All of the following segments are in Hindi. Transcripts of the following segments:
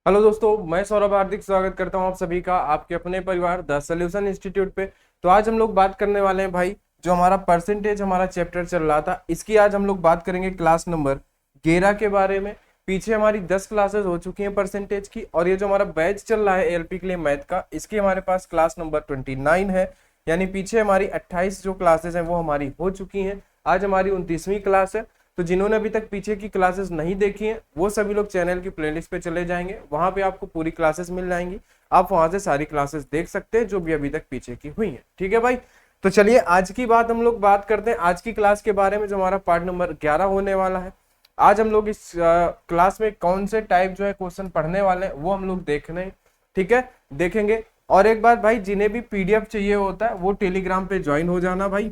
हेलो दोस्तों, मैं सौरभ हार्दिक स्वागत करता हूं आप सभी का आपके अपने परिवार द सॉल्यूशन इंस्टीट्यूट पे। तो आज हम लोग बात करने वाले हैं भाई, जो हमारा परसेंटेज हमारा चैप्टर चल रहा था, इसकी आज हम लोग बात करेंगे क्लास नंबर 11 के बारे में। पीछे हमारी 10 क्लासेस हो चुकी हैं परसेंटेज की, और ये जो हमारा बैच चल रहा है एएलपी के लिए मैथ का, इसकी हमारे पास क्लास नंबर 29 है। यानी पीछे हमारी 28 जो क्लासेस हैं वो हमारी हो चुकी हैं। आज हमारी 29वीं क्लास है। तो जिन्होंने अभी तक पीछे की क्लासेस नहीं देखी हैं वो सभी लोग चैनल की प्लेलिस्ट पे चले जाएंगे, वहां पे आपको पूरी क्लासेस मिल जाएंगी। आप वहां से सारी क्लासेस देख सकते हैं जो भी अभी तक पीछे की हुई हैं। ठीक है भाई, तो चलिए आज की बात हम लोग बात करते हैं आज की क्लास के बारे में, जो हमारा पार्ट नंबर 11 होने वाला है। आज हम लोग इस क्लास में कौन से टाइप जो है क्वेश्चन पढ़ने वाले हैं वो हम लोग देखने, ठीक है, देखेंगे। और एक बात भाई, जिन्हें भी पीडीएफ चाहिए होता है वो टेलीग्राम पे ज्वाइन हो जाना भाई।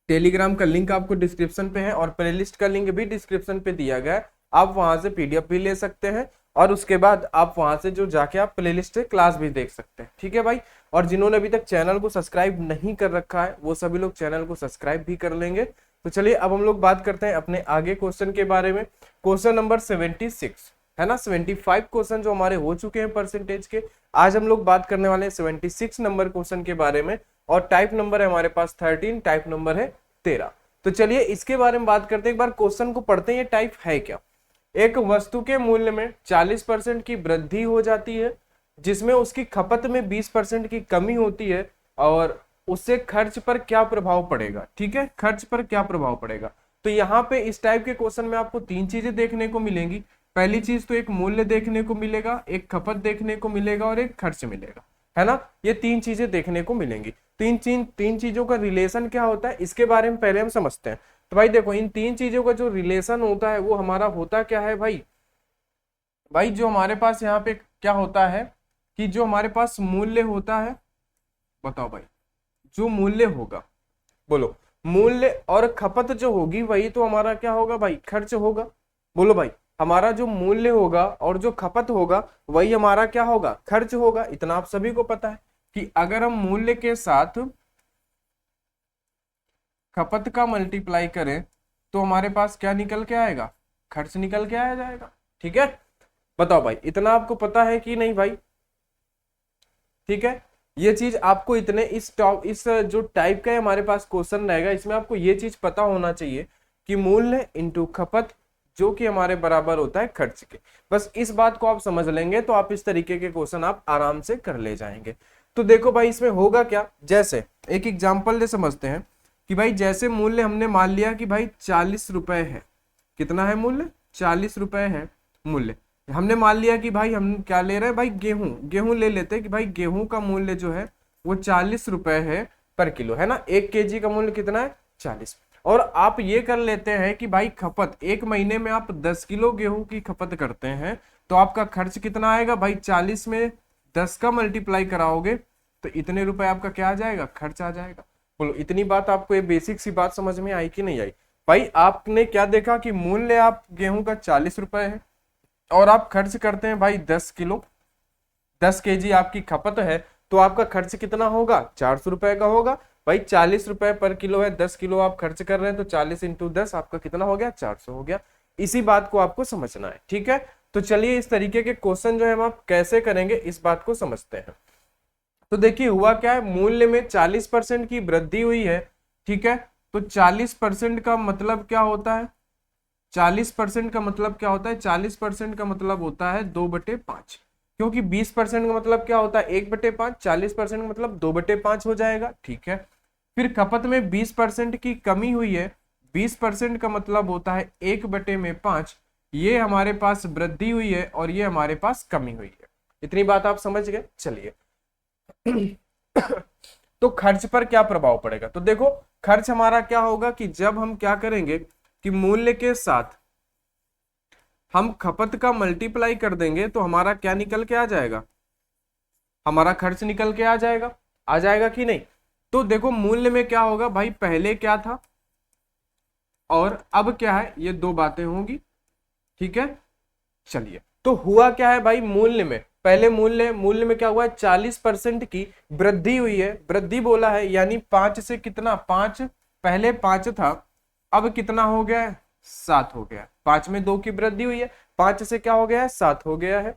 टेलीग्राम का लिंक आपको डिस्क्रिप्शन पे है और प्लेलिस्ट का लिंक भी डिस्क्रिप्शन पे दिया गया है। आप वहां से पीडीएफ भी ले सकते हैं और उसके बाद आप वहां से जो जाके आप प्लेलिस्ट से क्लास भी देख सकते हैं। ठीक है भाई, और जिन्होंने अभी तक चैनल को सब्सक्राइब नहीं कर रखा है वो सभी लोग चैनल को सब्सक्राइब भी कर लेंगे। तो चलिए अब हम लोग बात करते हैं अपने आगे क्वेश्चन के बारे में। क्वेश्चन नंबर 76 है ना, 75 क्वेश्चन जो हमारे हो चुके हैं परसेंटेज के। आज हम लोग बात करने वाले हैं 76 नंबर क्वेश्चन के बारे में, और टाइप नंबर है हमारे पास 13, टाइप नंबर है 13। तो चलिए इसके बारे में बात करते हैं, एक बार क्वेश्चन को पढ़ते हैं। ये टाइप है क्या? एक वस्तु के मूल्य में 40% की वृद्धि हो जाती है, जिसमें उसकी खपत में 20% की कमी होती है, और उससे खर्च पर क्या प्रभाव पड़ेगा? ठीक है, खर्च पर क्या प्रभाव पड़ेगा। तो यहाँ पे इस टाइप के क्वेश्चन में आपको तीन चीजें देखने को मिलेंगी। पहली चीज तो एक मूल्य देखने को मिलेगा, एक खपत देखने को मिलेगा और एक खर्च मिलेगा, है ना। ये तीन चीजें देखने को मिलेंगी। तीन चीजों का रिलेशन क्या होता है इसके बारे में पहले हम समझते हैं। तो भाई देखो, इन तीन चीजों का जो रिलेशन होता है वो हमारा होता क्या है भाई? भाई जो हमारे पास यहाँ पे क्या होता है कि जो हमारे पास मूल्य होता है, बताओ भाई, जो मूल्य होगा, बोलो, मूल्य और खपत जो होगी वही तो हमारा क्या होगा भाई? खर्च होगा। बोलो भाई, हमारा जो मूल्य होगा और जो खपत होगा वही हमारा क्या होगा? खर्च होगा। इतना आप सभी को पता है कि अगर हम मूल्य के साथ खपत का मल्टीप्लाई करें तो हमारे पास क्या निकल के आएगा? खर्च निकल के आ जाएगा। ठीक है, बताओ भाई, इतना आपको पता है कि नहीं भाई? ठीक है, ये चीज आपको इतने इस जो टाइप का हमारे पास क्वेश्चन रहेगा इसमें आपको ये चीज पता होना चाहिए कि मूल्य इंटू खपत जो कि हमारे बराबर होता है खर्च के। बस इस बात को आप समझ लेंगे तो आप इस तरीके के क्वेश्चन आप आराम से कर ले जाएंगे। तो देखो भाई, इसमें होगा क्या, जैसे एक एग्जाम्पल ले समझते हैं कि भाई जैसे मूल्य हमने मान लिया कि भाई 40 रुपए है। कितना है मूल्य? 40 रुपए है मूल्य। हमने मान लिया कि भाई हम क्या ले रहे हैं भाई? गेहूं। गेहूं ले लेते हैं कि भाई गेहूं का मूल्य जो है वो 40 रुपए है पर किलो, है ना। 1 केजी का मूल्य कितना है? 40। और आप ये कर लेते हैं कि भाई खपत, एक महीने में आप 10 किलो गेहूं की खपत करते हैं तो आपका खर्च कितना आएगा भाई? 40 में 10 का मल्टीप्लाई कराओगे तो इतने रुपए आपका क्या आ जाएगा? खर्च आ जाएगा। बोलो, इतनी बात आपको, ये बेसिक सी बात समझ में आई कि नहीं आई? भाई आपने क्या देखा कि मूल्य आप गेहूं का 40 रुपए है और आप खर्च करते हैं भाई 10 किलो, 10 केजी आपकी खपत है, तो आपका खर्च कितना होगा? 400 रुपए का होगा। भाई 40 रुपए पर किलो है, 10 किलो आप खर्च कर रहे हैं, तो 40 इंटू 10 आपका कितना हो गया? 400 हो गया। इसी बात को आपको समझना है। ठीक है, तो चलिए इस तरीके के क्वेश्चन जो है हम आप कैसे करेंगे इस बात को समझते हैं। तो देखिए हुआ क्या है, मूल्य में 40% की वृद्धि हुई है। ठीक है, तो 40% का मतलब क्या होता है? 40% का मतलब क्या होता है? 40% का मतलब होता है 2/5, क्योंकि 20% का मतलब क्या होता है? 1/5। 40% का मतलब 2/5 हो जाएगा। ठीक है, फिर खपत में 20% की कमी हुई है। 20% का मतलब होता है 1/5। ये हमारे पास वृद्धि हुई है और ये हमारे पास कमी हुई है। इतनी बात आप समझ गए। चलिए तो खर्च पर क्या प्रभाव पड़ेगा? तो देखो, खर्च हमारा क्या होगा कि जब हम क्या करेंगे कि मूल्य के साथ हम खपत का मल्टीप्लाई कर देंगे तो हमारा क्या निकल के आ जाएगा? हमारा खर्च निकल के आ जाएगा। आ जाएगा कि नहीं? तो देखो मूल्य में क्या होगा भाई, पहले क्या था और अब क्या है, ये दो बातें होंगी। ठीक है, चलिए, तो हुआ क्या है भाई, मूल्य में पहले मूल्य में क्या हुआ है? 40% की वृद्धि हुई है। वृद्धि बोला है यानी 5 से कितना? 5, पहले 5 था, अब कितना हो गया है? 7 हो गया। 5 में 2 की वृद्धि हुई है, 5 से क्या हो गया है? 7 हो गया है।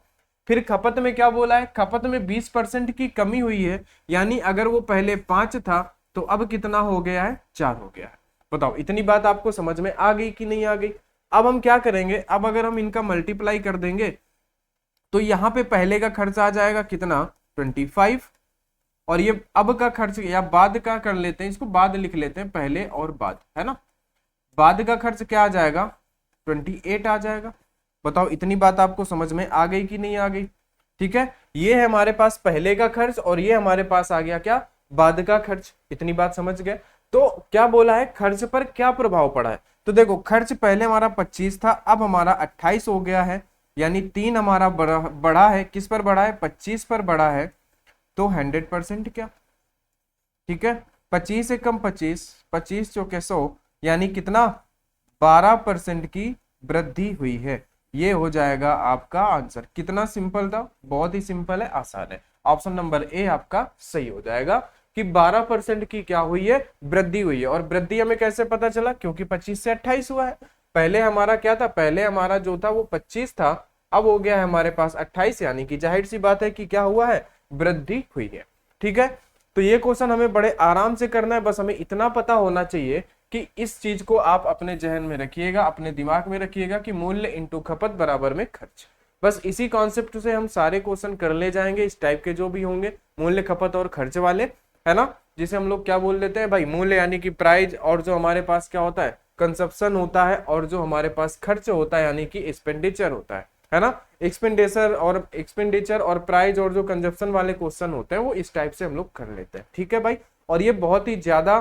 फिर खपत में क्या बोला है, खपत में 20% की कमी हुई है, यानी अगर वो पहले 5 था तो अब कितना हो गया है, 4 हो गया है। बताओ इतनी बात आपको समझ में आ गई कि नहीं आ गई। अब हम क्या करेंगे, अब अगर हम इनका मल्टीप्लाई कर देंगे तो यहाँ पे पहले का खर्च आ जाएगा कितना, 25, और ये अब का खर्च या बाद का कर लेते हैं, इसको बाद लिख लेते हैं, पहले और बाद, है ना। बाद का खर्च क्या आ जाएगा, 28 आ जाएगा। बताओ इतनी बात आपको समझ में आ गई कि नहीं आ गई। ठीक है, ये है हमारे पास पहले का खर्च और ये हमारे पास आ गया क्या, बाद का खर्च। इतनी बात समझ गए। तो क्या बोला है, खर्च पर क्या प्रभाव पड़ा है। तो देखो खर्च पहले हमारा 25 था, अब हमारा 28 हो गया है, यानी 3 हमारा बढ़ा है, किस पर बढ़ा है, 25 पर बढ़ा है। तो 100% क्या, ठीक है, 25 से कम 25, 25 चौके 100, यानी कितना, 12% की वृद्धि हुई है। ये हो जाएगा आपका आंसर। कितना सिंपल था, बहुत ही सिंपल है, आसान है। ऑप्शन नंबर ए आपका सही हो जाएगा कि 12% की क्या हुई है, वृद्धि हुई है। और वृद्धि हमें कैसे पता चला, क्योंकि 25 से 28 हुआ है। पहले हमारा क्या था, पहले हमारा जो था वो 25 था, अब हो गया है हमारे पास 28, यानी कि जाहिर सी बात है कि क्या हुआ है, वृद्धि हुई है। ठीक है, तो ये क्वेश्चन हमें बड़े आराम से करना है, बस हमें इतना पता होना चाहिए कि इस चीज को आप अपने जहन में रखिएगा, अपने दिमाग में रखिएगा कि मूल्य इंटू खपत बराबर में खर्च। बस इसी कॉन्सेप्ट से हम सारे क्वेश्चन कर ले जाएंगे, इस टाइप के जो भी होंगे, मूल्य खपत और खर्च वाले, है ना। जिसे हम लोग क्या बोल देते हैं भाई, मूल्य यानी कि प्राइस, और जो हमारे पास क्या होता है, कंजप्शन होता है, और जो हमारे पास खर्च होता है यानी कि एक्सपेंडिचर होता है ना। एक्सपेंडिचर और प्राइस और जो कंजप्शन वाले क्वेश्चन होते हैं वो इस टाइप से हम लोग कर लेते हैं। ठीक है भाई, और ये बहुत ही ज्यादा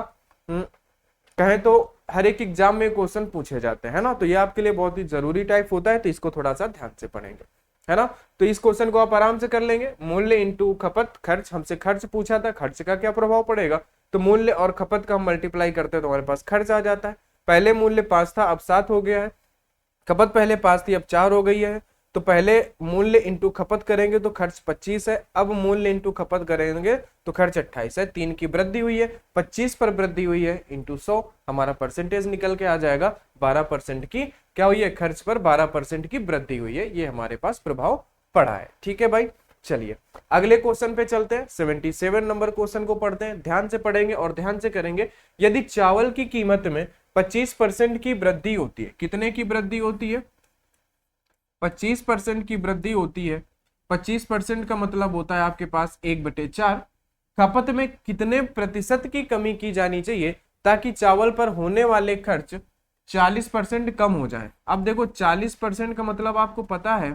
कहें तो हर एक एग्जाम में क्वेश्चन पूछे जाते हैं ना, तो ये आपके लिए बहुत ही जरूरी टाइप होता है, तो इसको थोड़ा सा ध्यान से पढ़ेंगे, है ना। तो इस क्वेश्चन को आप आराम से कर लेंगे, मूल्य इंटू खपत खर्च, हमसे खर्च पूछा था, खर्च का क्या प्रभाव पड़ेगा, तो मूल्य और खपत का हम मल्टीप्लाई करते हैं तो हमारे पास खर्च आ जाता है। पहले मूल्य 5 था, अब 7 हो गया है, खपत पहले 5 थी, अब 4 हो गई है। तो पहले मूल्य इंटू खपत करेंगे तो खर्च 25 है, अब मूल्य इंटू खपत करेंगे तो खर्च 28 है। 3 की वृद्धि हुई है, 25 पर वृद्धि हुई है, इंटू 100, हमारा परसेंटेज निकल के आ जाएगा 12% की क्या हुई है, खर्च पर 12% की वृद्धि हुई है, ये हमारे पास प्रभाव पड़ा है। ठीक है भाई, चलिए अगले क्वेश्चन पे चलते हैं। 77 नंबर क्वेश्चन को पढ़ते हैं, ध्यान से पढ़ेंगे और ध्यान से करेंगे। यदि चावल की कीमत में 25% की वृद्धि होती है, कितने की वृद्धि होती है, 25% की वृद्धि होती है। 25% का मतलब होता है आपके पास 1/4। खपत में कितने प्रतिशत की कमी की जानी चाहिए ताकि चावल पर होने वाले खर्च 40% कम हो जाए। अब देखो 40% का मतलब आपको पता है,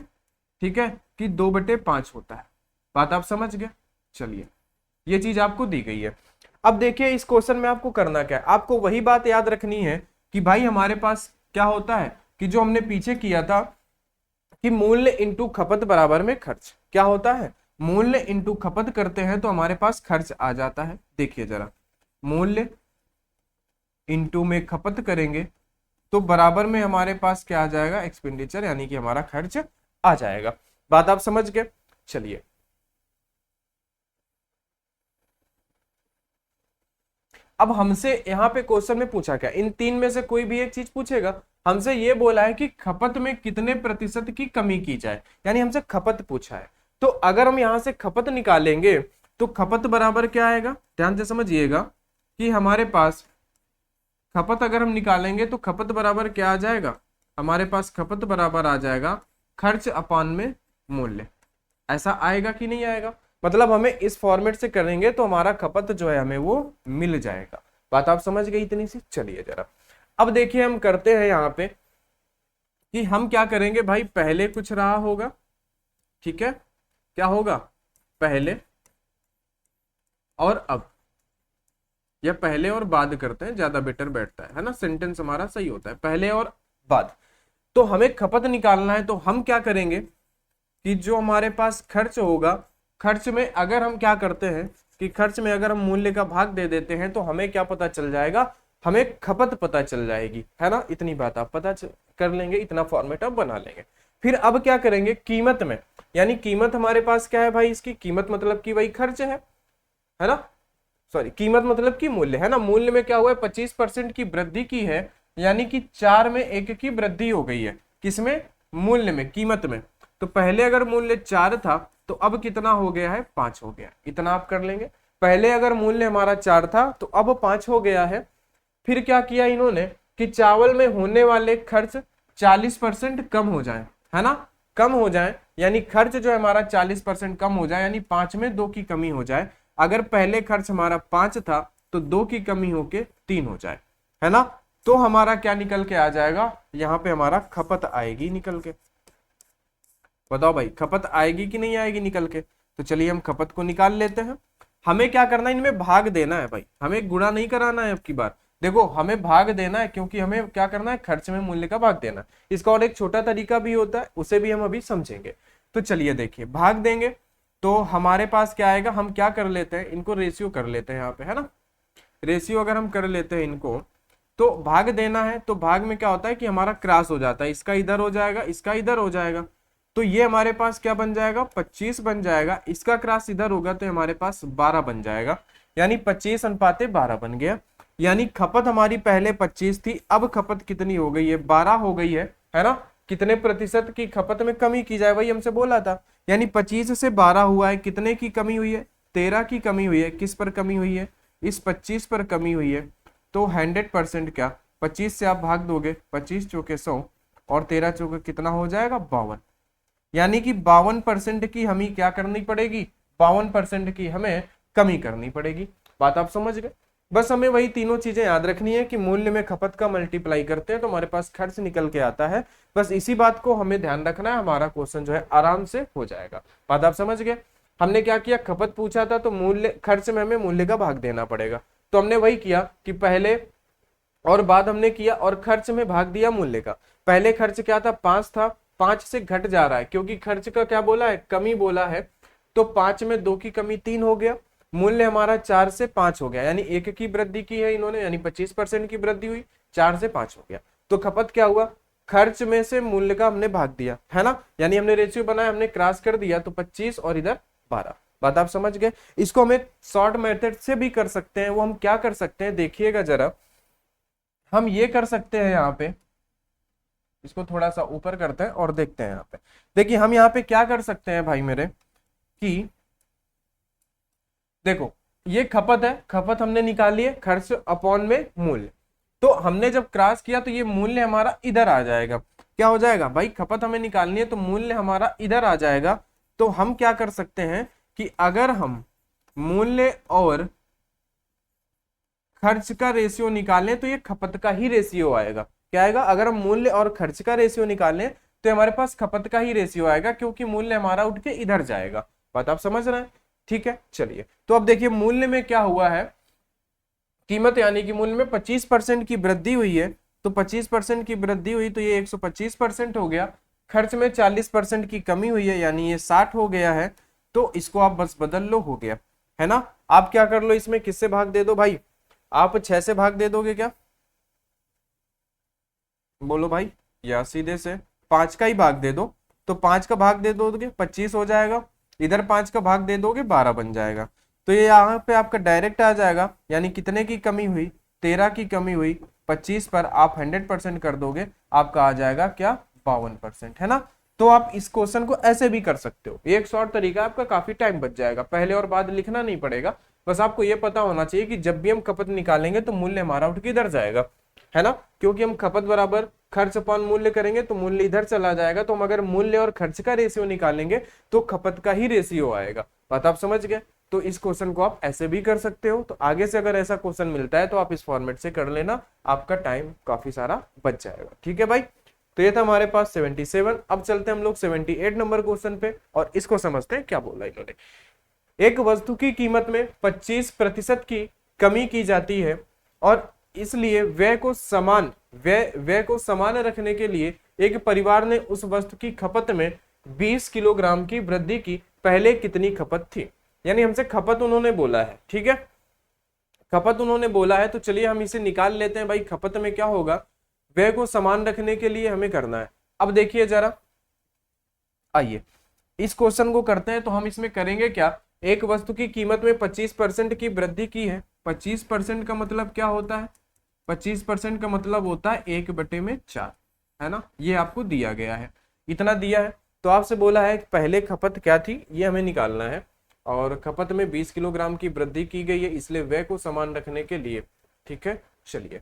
ठीक है, कि 2/5 होता है। बात आप समझ गए। चलिए ये चीज आपको दी गई है। अब देखिए इस क्वेश्चन में आपको करना क्या है, आपको वही बात याद रखनी है कि भाई हमारे पास क्या होता है कि जो हमने पीछे किया था कि मूल्य इंटू खपत बराबर में खर्च, क्या होता है, मूल्य इंटू खपत करते हैं तो हमारे पास खर्च आ जाता है। देखिए जरा, मूल्य इंटू में खपत करेंगे तो बराबर में हमारे पास क्या आ जाएगा, एक्सपेंडिचर, यानी कि हमारा खर्च आ जाएगा। बात आप समझ गए। चलिए अब हमसे यहाँ पे क्वेश्चन में पूछा क्या, इन तीन में से कोई भी एक चीज पूछेगा। हमसे ये बोला है कि खपत में कितने प्रतिशत की कमी की जाए, यानी हमसे खपत पूछा है। तो अगर हम यहाँ से खपत निकालेंगे तो खपत बराबर क्या आएगा, ध्यान से समझिएगा कि हमारे पास खपत अगर हम निकालेंगे तो खपत बराबर क्या आ जाएगा, हमारे पास खपत बराबर आ जाएगा खर्च अपान में मूल्य। ऐसा आएगा कि नहीं आएगा, मतलब हमें इस फॉर्मेट से करेंगे तो हमारा खपत जो है हमें वो मिल जाएगा। बात आप समझ गए इतनी सी। चलिए जरा अब देखिए हम करते हैं यहाँ पे कि हम क्या करेंगे भाई, पहले कुछ रहा होगा, ठीक है, क्या होगा, पहले और अब, या पहले और बाद करते हैं, ज्यादा बेटर बैठता है ना, सेंटेंस हमारा सही होता है, पहले और बाद। तो हमें खपत निकालना है तो हम क्या करेंगे कि जो हमारे पास खर्च होगा, खर्च में अगर हम क्या करते हैं कि खर्च में अगर हम मूल्य का भाग दे देते हैं तो हमें क्या पता चल जाएगा, हमें खपत पता चल जाएगी, है ना। इतनी बात आप कर लेंगे, इतना फॉर्मेट आप बना लेंगे। फिर अब क्या करेंगे, कीमत में, यानी कीमत हमारे पास क्या है भाई, इसकी कीमत मतलब कि वही खर्च है ना, सॉरी कीमत मतलब कि मूल्य, है ना। मूल्य में क्या हुआ है, 25% की वृद्धि की है, यानी कि 4 में 1 की वृद्धि हो गई है, किसमें, मूल्य में, कीमत में। तो पहले अगर मूल्य 4 था तो अब कितना हो गया है, 5 हो गया। इतना आप कर लेंगे। पहले अगर मूल्य हमारा 4 था तो अब 5 हो गया है। फिर क्या किया इन्होंने कि चावल में होने वाले खर्च 40% कम हो जाए, है ना, कम हो जाए, यानी खर्च जो है हमारा 40% कम हो जाए, यानी 5 में 2 की कमी हो जाए। अगर पहले खर्च हमारा 5 था तो 2 की कमी होके 3 हो जाए, है ना, तो हमारा क्या निकल के आ जाएगा, यहाँ पे हमारा खपत आएगी निकल के। बताओ भाई खपत आएगी कि नहीं आएगी निकल के। तो चलिए हम खपत को निकाल लेते हैं। हमें क्या करना है, इनमें भाग देना है भाई, हमें गुणा नहीं कराना है अब की बार। देखो हमें भाग देना है, क्योंकि हमें क्या करना है, खर्च में मूल्य का भाग देना है। इसका और एक छोटा तरीका भी होता है, उसे भी हम अभी समझेंगे। तो चलिए देखिए, भाग देंगे तो हमारे पास क्या आएगा, हम क्या कर लेते हैं, इनको रेशियो कर लेते हैं यहाँ पे, है ना। रेशियो अगर हम कर लेते हैं इनको, तो भाग देना है तो भाग में क्या होता है कि हमारा क्रॉस हो जाता है, इसका इधर हो जाएगा, इसका इधर हो जाएगा। तो ये हमारे पास क्या बन जाएगा, 25 बन जाएगा। इसका क्रॉस इधर होगा तो हमारे पास 12 बन जाएगा, यानी 25:12 बन गया। यानी खपत हमारी पहले 25 थी, अब खपत कितनी हो गई है, 12 हो गई है ना। कितने प्रतिशत की खपत में कमी की जाए, वही हमसे बोला था। यानी 25 से 12 हुआ है, कितने की कमी हुई है, 13 की कमी हुई है। किस पर कमी हुई है, इस 25 पर कमी हुई है। तो 100% क्या, 25 से आप भाग दोगे, 25 चौके 100 और 13 चौके कितना हो जाएगा, 52। यानी कि 52% की हमें क्या करनी पड़ेगी, 52% की हमें कमी करनी पड़ेगी। बात आप समझ गए। बस हमें वही तीनों चीजें याद रखनी है कि मूल्य में खपत का मल्टीप्लाई करते हैं तो हमारे पास खर्च निकल के आता है। बस इसी बात को हमें ध्यान रखना है, हमारा क्वेश्चन जो है आराम से हो जाएगा। बात आप समझ गए। हमने क्या किया, खपत पूछा था तो मूल्य, खर्च में हमें मूल्य का भाग देना पड़ेगा। तो हमने वही किया कि पहले और बाद हमने किया और खर्च में भाग दिया मूल्य का। पहले खर्च क्या था, 5 था, 5 से घट जा रहा है क्योंकि खर्च का क्या बोला है, कमी बोला है। तो 5 में 2 की कमी 3 हो गया। मूल्य हमारा 4 से 5 हो गया, यानी 1 की वृद्धि की है इन्होंने, यानी 25% की वृद्धि हुई, 4 से 5 हो गया। तो खपत क्या हुआ, खर्च में से मूल्य का हमने भाग दिया, है ना, यानी हमने रेशियो बनाया, हमने क्रॉस कर दिया, तो 25 और इधर 12। बात आप समझ गए। इसको हम एक शॉर्ट मेथड से भी कर सकते हैं। वो हम क्या कर सकते हैं, देखिएगा जरा, हम ये कर सकते हैं, यहाँ पे इसको थोड़ा सा ऊपर करते हैं और देखते हैं। यहाँ पे देखिए, हम यहाँ पे क्या कर सकते हैं भाई मेरे, कि देखो ये खपत है, खपत हमने निकाली है, खर्च अपॉन में मूल्य। तो हमने जब क्रॉस किया तो ये मूल्य हमारा इधर आ जाएगा। क्या हो जाएगा भाई, खपत हमें निकालनी है तो मूल्य हमारा इधर आ जाएगा। तो हम क्या कर सकते हैं कि अगर हम मूल्य और खर्च का रेशियो निकालें तो ये खपत का ही रेशियो आएगा। क्या आएगा, अगर हम मूल्य और खर्च का रेशियो निकालें तो हमारे पास खपत का ही रेशियो आएगा, क्योंकि मूल्य हमारा उठ के इधर जाएगा। बात आप समझ रहे हैं, ठीक है। चलिए तो अब देखिए मूल्य में क्या हुआ है, कीमत यानी कि मूल्य में 25% की वृद्धि हुई है। तो 25% की वृद्धि हुई तो ये 125% हो गया। खर्च में 40% की कमी हुई है, यानी ये 60 हो गया है। तो इसको आप बस बदल लो, हो गया, है ना। आप क्या कर लो, इसमें किससे भाग दे दो भाई, आप 6 से भाग दे दोगे क्या, बोलो भाई, या सीधे से 5 का ही भाग दे दो। तो 5 का भाग दे दोगे 25 हो जाएगा, इधर 5 का भाग दे दोगे 12 बन जाएगा। तो ये यहाँ पे आपका डायरेक्ट आ जाएगा, यानी कितने की कमी हुई, 13 की कमी हुई। 25 पर आप 100% कर दोगे, आपका आ जाएगा क्या, 52%, है ना। तो आप इस क्वेश्चन को ऐसे भी कर सकते हो, एक शॉर्ट तरीका, आपका काफी टाइम बच जाएगा, पहले और बाद लिखना नहीं पड़ेगा। बस आपको ये पता होना चाहिए कि जब भी हम खपत निकालेंगे तो मूल्य हमारा उठ के इधर जाएगा, है ना, क्योंकि हम खपत बराबर खर्च अपॉन मूल्य करेंगे तो मूल्य इधर चला जाएगा। तो हम अगर मूल्य और खर्च का रेशियो निकालेंगे तो खपत का ही रेशियो आएगा। बात आप समझ गए। तो इस क्वेश्चन को आप ऐसे भी कर सकते हो। तो आगे से अगर ऐसा क्वेश्चन मिलता है तो आप इस फॉर्मेट से कर लेना, आपका टाइम काफी सारा बच जाएगा, ठीक है भाई। तो ये था हमारे पास 77। अब चलते हैं हम लोग 78 नंबर क्वेश्चन पे और इसको समझते हैं क्या बोला इन्होंने। एक वस्तु की कीमत में 25% की कमी की जाती है और इसलिए व्यय को समान रखने के लिए एक परिवार ने उस वस्तु की खपत में 20 किलोग्राम की वृद्धि की। पहले कितनी खपत थी, यानी हमसे खपत उन्होंने बोला है, ठीक है, खपत उन्होंने बोला है। तो चलिए हम इसे निकाल लेते हैं भाई। खपत में क्या होगा, व्यय को समान रखने के लिए हमें करना है। अब देखिए जरा, आइए इस क्वेश्चन को करते हैं। तो हम इसमें करेंगे क्या, एक वस्तु की कीमत में 25% की वृद्धि की है। 25% का मतलब क्या होता है, 25% का मतलब होता है 1/4, है ना। ये आपको दिया गया है, इतना दिया है। तो आपसे बोला है कि पहले खपत क्या थी, ये हमें निकालना है। और खपत में 20 किलोग्राम की वृद्धि की गई है, इसलिए व्यय को समान रखने के लिए, ठीक है, चलिए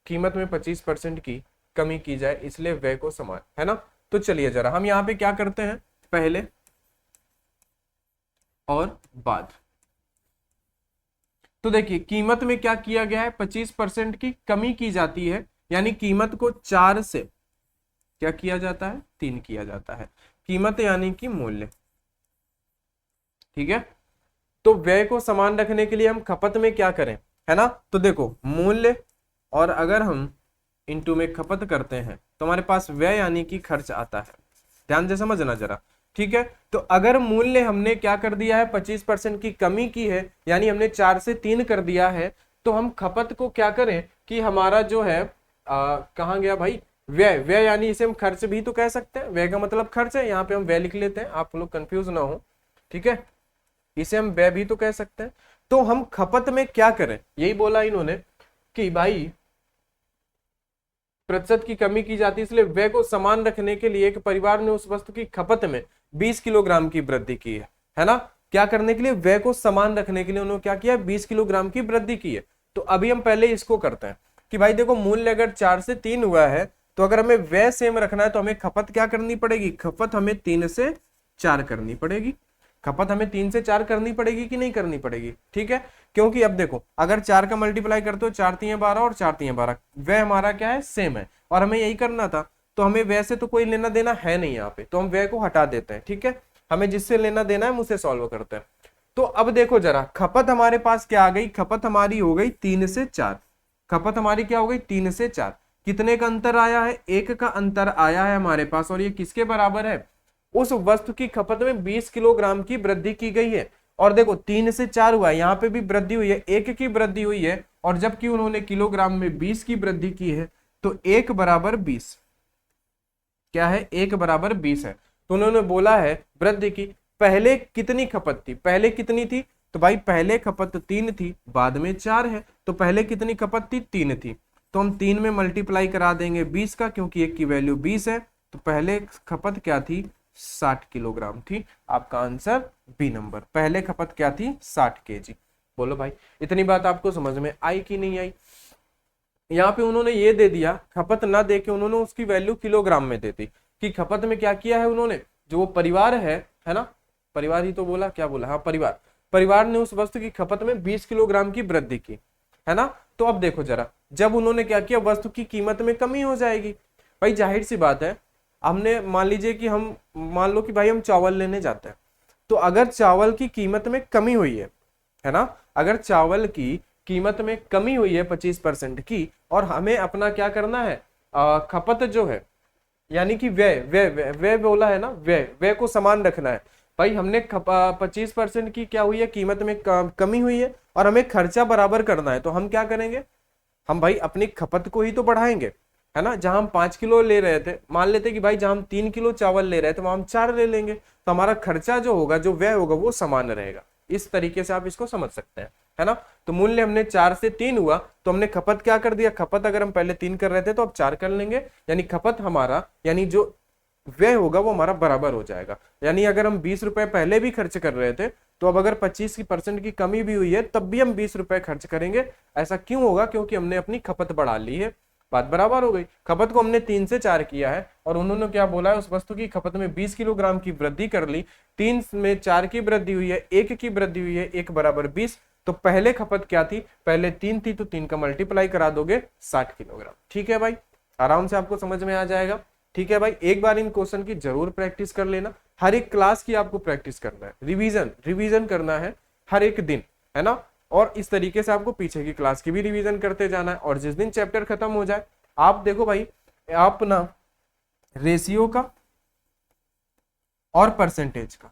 कीमत में 25% की कमी की जाए, इसलिए व्यय को समान, है ना। तो चलिए जरा हम यहाँ पे क्या करते हैं, पहले और बाद। तो देखिए कीमत में क्या किया गया है, 25% की कमी की जाती है, यानी कीमत को 4 से क्या किया जाता है, 3 किया जाता है। कीमत यानी कि मूल्य, ठीक है। तो व्यय को समान रखने के लिए हम खपत में क्या करें, है ना। तो देखो मूल्य, और अगर हम इनटू में खपत करते हैं तो हमारे पास व्यय यानी कि खर्च आता है। ध्यान से समझना जरा, ठीक है। तो अगर मूल्य हमने क्या कर दिया है, 25% की कमी की है, यानी हमने 4 से 3 कर दिया है, तो हम खपत को क्या करें कि हमारा जो है कहाँ गया भाई, व्यय। व्यय यानी इसे हम खर्च भी तो कह सकते हैं, व्यय का मतलब खर्च है, यहाँ पे हम व्यय लिख लेते हैं, आप लोग कंफ्यूज ना हो, ठीक है। इसे हम व्यय भी तो कह सकते हैं। तो हम खपत में क्या करें, यही बोला इन्होंने कि भाई प्रतिशत की कमी की जाती है, इसलिए व्यय को समान रखने के लिए एक परिवार ने उस वस्तु की खपत में 20 किलोग्राम की वृद्धि की है ना। क्या करने के लिए, व्यय को समान रखने के लिए उन्होंने क्या किया, 20 किलोग्राम की वृद्धि की है। तो अभी हम पहले इसको करते हैं कि भाई देखो मूल्य अगर 4 से 3 हुआ है, तो अगर हमें व्यय सेम रखना है तो हमें खपत क्या करनी पड़ेगी, खपत हमें 3 से 4 करनी पड़ेगी। खपत हमें 3 से 4 करनी पड़ेगी कि नहीं करनी पड़ेगी, ठीक है। क्योंकि अब देखो अगर 4 का मल्टीप्लाई करते हो, 4 3 12 और 4 3 12, व्यय हमारा क्या है, सेम है, और हमें यही करना था। तो हमें व्यय से तो कोई लेना देना है नहीं यहाँ पे, तो हम व्यय को हटा देते हैं, ठीक है। हमें जिससे लेना देना है हम उसे सॉल्व करते हैं। तो अब देखो जरा, खपत हमारे पास क्या आ गई, खपत हमारी हो गई 3 से 4। खपत हमारी क्या हो गई, 3 से 4। कितने का अंतर आया है, 1 का अंतर आया है हमारे पास, और ये किसके बराबर है, उस वस्तु की खपत में 20 किलोग्राम की वृद्धि की गई है। और देखो 3 से 4 हुआ है, यहाँ पे भी वृद्धि हुई है, 1 की वृद्धि हुई है, और जबकि उन्होंने किलोग्राम में 20 की वृद्धि की है, तो 1 बराबर 20 क्या है, 1 बराबर 20 है। तो उन्होंने बोला है वृद्धि की, पहले कितनी खपत थी, पहले कितनी थी, तो भाई पहले खपत 3 थी, बाद में 4 है, तो पहले कितनी खपत थी, 3 थी। तो हम 3 में मल्टीप्लाई करा देंगे 20 का, क्योंकि 1 की वैल्यू 20 है। तो पहले खपत क्या थी, 60 किलोग्राम थी। आपका आंसर बी नंबर, पहले खपत क्या थी, 60 केजी। बोलो भाई इतनी बात आपको समझ में आई कि नहीं आई। यहाँ पे उन्होंने ये दे दिया, खपत ना दे के उन्होंने उसकी वैल्यू किलोग्राम में दे दी, कि खपत में क्या किया है उन्होंने, जो वो परिवार है ना, परिवार ही तो बोला, क्या बोला, हाँ परिवार, परिवार ने उस वस्तु की खपत में 20 किलोग्राम की वृद्धि की, है ना। तो अब देखो जरा, जब उन्होंने क्या किया, वस्तु की कीमत में कमी हो जाएगी। भाई जाहिर सी बात है, हमने मान लीजिए कि हम मान लो कि भाई हम चावल लेने जाते हैं, तो अगर चावल की कीमत में कमी हुई है ना, अगर चावल की कीमत में कमी हुई है 25% की, और हमें अपना क्या करना है, खपत जो है, यानी कि व्यय व्यय व्यय व्यय बोला है ना, व्यय व्यय को समान रखना है। भाई हमने 25% की क्या हुई है, कीमत में कमी हुई है, और हमें खर्चा बराबर करना है, तो हम क्या करेंगे, हम भाई अपनी खपत को ही तो बढ़ाएंगे, है ना। जहां हम 5 किलो ले रहे थे, मान लेते कि भाई जहां हम 3 किलो चावल ले रहे थे वहां हम 4 ले लेंगे, तो हमारा खर्चा जो होगा, जो व्यय होगा, वो समान रहेगा। इस तरीके से आप इसको समझ सकते हैं, है ना। तो मूल्य हमने 4 से 3 हुआ, तो हमने खपत क्या कर दिया, खपत अगर हम पहले 3 कर रहे थे तो अब 4 कर लेंगे, यानी खपत हमारा, यानी जो व्यय होगा वो हमारा बराबर हो जाएगा। यानी अगर हम 20 रुपए पहले भी खर्च कर रहे थे, तो अब अगर 25% की कमी भी हुई है तब भी हम 20 रुपए खर्च करेंगे। ऐसा क्यों होगा, क्योंकि हमने अपनी खपत बढ़ा ली है, बात बराबर हो गई। खपत को हमने 3 से 4 किया है, और उन्होंने क्या बोला है, उस वस्तु की खपत में 20 किलोग्राम की वृद्धि कर ली, 3 में 4 की वृद्धि हुई है, 1 की वृद्धि हुई है, 1 बराबर 20। तो पहले खपत क्या थी, पहले 3 थी, तो 3 का मल्टीप्लाई करा दोगे 60 किलोग्राम। ठीक है भाई, आराम से आपको समझ में आ जाएगा। ठीक है भाई, एक बार इन क्वेश्चन की जरूर प्रैक्टिस कर लेना, हर एक क्लास की आपको प्रैक्टिस करना है, रिवीजन करना है हर एक दिन, है ना। और इस तरीके से आपको पीछे की क्लास की भी रिवीजन करते जाना है, और जिस दिन चैप्टर खत्म हो जाए, आप देखो भाई, आप ना रेशियो का और परसेंटेज का,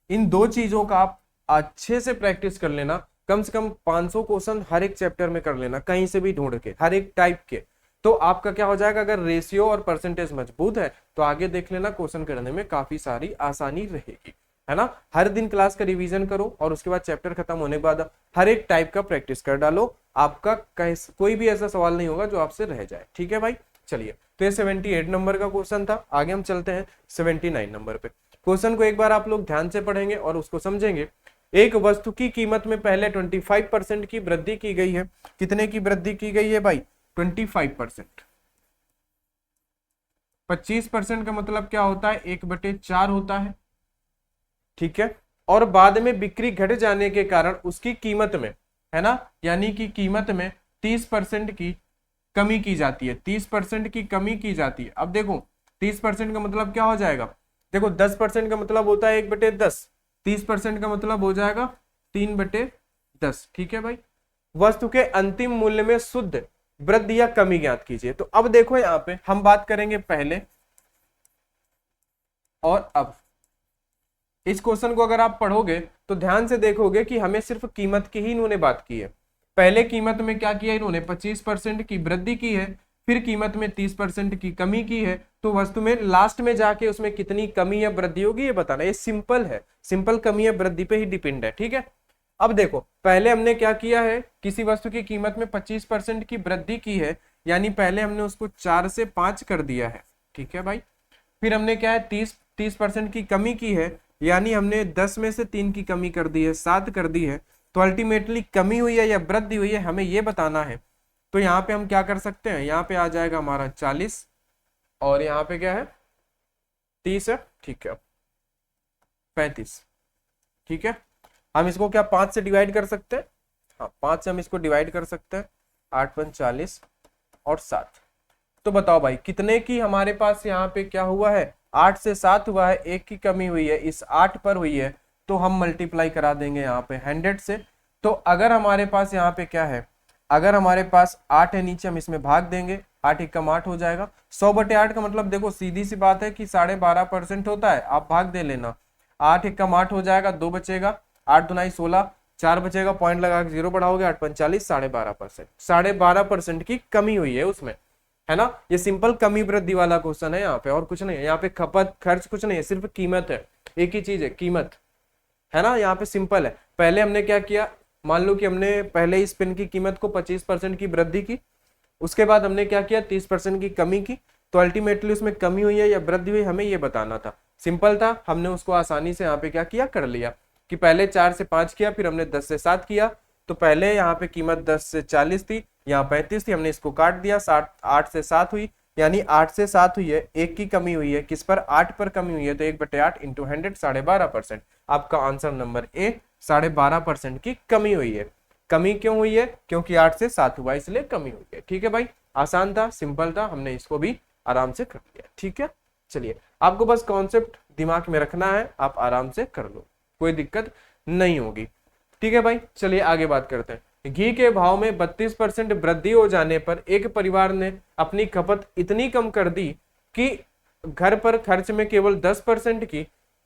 इन दो चीजों का आप अच्छे से प्रैक्टिस कर लेना। कम से कम 500 क्वेश्चन हर एक चैप्टर में कर लेना, कहीं से भी ढूंढ के, हर एक टाइप के। तो आपका क्या हो जाएगा, अगर रेशियो और परसेंटेज मजबूत है तो आगे देख लेना, क्वेश्चन करने में काफी सारी आसानी रहेगी, है ना। हर दिन क्लास का रिवीजन करो, और उसके बाद चैप्टर खत्म होने के बाद हर एक टाइप का प्रैक्टिस कर डालो। आपका कोई भी ऐसा सवाल नहीं होगा जो आपसे रह जाए। ठीक है भाई, चलिए तो ये 78 नंबर का क्वेश्चन था। आगे हम चलते हैं 79 नंबर पे। क्वेश्चन को एक बार आप लोग ध्यान से पढ़ेंगे और उसको समझेंगे। एक वस्तु की कीमत में पहले 25% की वृद्धि की गई है। कितने की वृद्धि की गई है भाई? 25%। 25% का मतलब क्या होता है? 1/4 होता है, ठीक है। और बाद में बिक्री घट जाने के कारण उसकी कीमत में, है ना, यानी कि कीमत में 30% की कमी की जाती है। 30% की कमी की जाती है। अब देखो 30% का मतलब क्या हो जाएगा? देखो 10% का मतलब होता है 1/10, 30% का मतलब हो जाएगा 3/10, ठीक है भाई। वस्तु के अंतिम मूल्य में शुद्ध वृद्धि या कमी ज्ञात कीजिए। तो अब देखो यहाँ पे हम बात करेंगे पहले और अब। इस क्वेश्चन को अगर आप पढ़ोगे तो ध्यान से देखोगे कि हमें सिर्फ कीमत की ही इन्होंने बात की है। पहले कीमत में क्या किया इन्होंने? 25% की वृद्धि की है, फिर कीमत में 30% की कमी की है। तो वस्तु में लास्ट में जाके उसमें कितनी कमी या वृद्धि होगी ये बताना। ये सिंपल है, सिंपल कमी या वृद्धि पे ही डिपेंड है, ठीक है। अब देखो पहले हमने क्या किया है, किसी वस्तु की कीमत में 25% की वृद्धि की है, यानी पहले हमने उसको 4 से 5 कर दिया है, ठीक है भाई। फिर हमने क्या है 30% की कमी की है, यानी हमने 10 में से 3 की कमी कर दी है, 7 कर दी है। तो अल्टीमेटली कमी हुई है या वृद्धि हुई है हमें ये बताना है। तो यहाँ पे हम क्या कर सकते हैं, यहाँ पे आ जाएगा हमारा 40 और यहाँ पे क्या है 30 है, ठीक है, 35, ठीक है। हम इसको क्या 5 से डिवाइड कर सकते हैं? हाँ 5 से हम इसको डिवाइड कर सकते हैं। 8 × 40 और 7। तो बताओ भाई कितने की हमारे पास यहाँ पे क्या हुआ है? 8 से 7 हुआ है, 1 की कमी हुई है, इस 8 पर हुई है। तो हम मल्टीप्लाई करा देंगे यहाँ पे 100 से। तो अगर हमारे पास यहाँ पे क्या है, अगर हमारे पास 8 है नीचे, हम इसमें भाग देंगे, 8 × 8 हो जाएगा। 100/8 का मतलब देखो सीधी सी बात है कि 12.5% होता है, आप भाग दे लेना। 8 × 8 हो जाएगा, 2 बचेगा, 8 दूनी 16, 4 बचेगा, पॉइंट लगा के 0 बढ़ाओगे, 8 × 45, 12.5%। 12.5% की कमी हुई है उसमें, है ना। ये सिंपल कमी वृद्धि वाला क्वेश्चन है यहाँ पे, और कुछ नहीं है। यहाँ पे खपत खर्च कुछ नहीं है, सिर्फ कीमत है, एक ही चीज है कीमत, है ना। यहाँ पे सिंपल है। पहले हमने क्या किया, मान लो कि हमने पहले इस पेन की कीमत को 25% की वृद्धि की, उसके बाद हमने क्या किया 30% की कमी की। तो अल्टीमेटली उसमें कमी हुई है या वृद्धि हुई हमें ये बताना था। सिंपल था, हमने उसको आसानी से यहाँ पे क्या किया, कर लिया कि पहले 4 से 5 किया, फिर हमने 10 से 7 किया। तो पहले यहाँ पे कीमत 10 से 40 थी, यहाँ 35 थी, हमने इसको काट दिया, 8 से 7 हुई, यानी 8 से 7 हुई है, 1 की कमी हुई है, किस पर? 8 पर कमी हुई है। तो 1/8 × 100, 12.5%। आपका आंसर नंबर ए, 12.5% की कमी हुई है। कमी क्यों हुई है? क्योंकि 8 से 7 हुआ इसलिए कमी हुई है, ठीक है भाई। आसान था, सिंपल था, हमने इसको भी आराम से कर लिया, ठीक है। चलिए आपको बस कॉन्सेप्ट दिमाग में रखना है, आप आराम से कर लो, कोई दिक्कत नहीं होगी, ठीक है भाई। चलिए आगे बात करते हैं। घी के भाव में 32% वृद्धि हो जाने पर एक परिवार ने अपनी खपत इतनी कम कर दी कि घर पर खर्च में केवल 10% की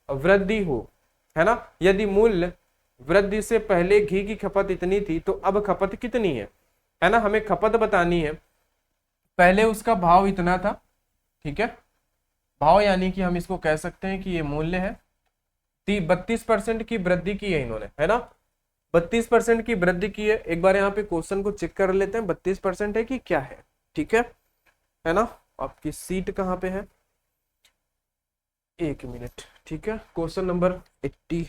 वृद्धि हो, है ना। यदि मूल्य वृद्धि से पहले घी की खपत इतनी थी तो अब खपत कितनी है ना। हमें खपत बतानी है, पहले उसका भाव इतना था, ठीक है। भाव यानी कि हम इसको कह सकते हैं कि ये मूल्य है। 32% की वृद्धि की है इन्होंने, है ना। 32% की वृद्धि की है। एक बार यहाँ पे क्वेश्चन को चेक कर लेते हैं 32% है कि क्या है, ठीक है ना। आपकी सीट कहाँ पे है, 1 मिनट, ठीक है। क्वेश्चन नंबर 80,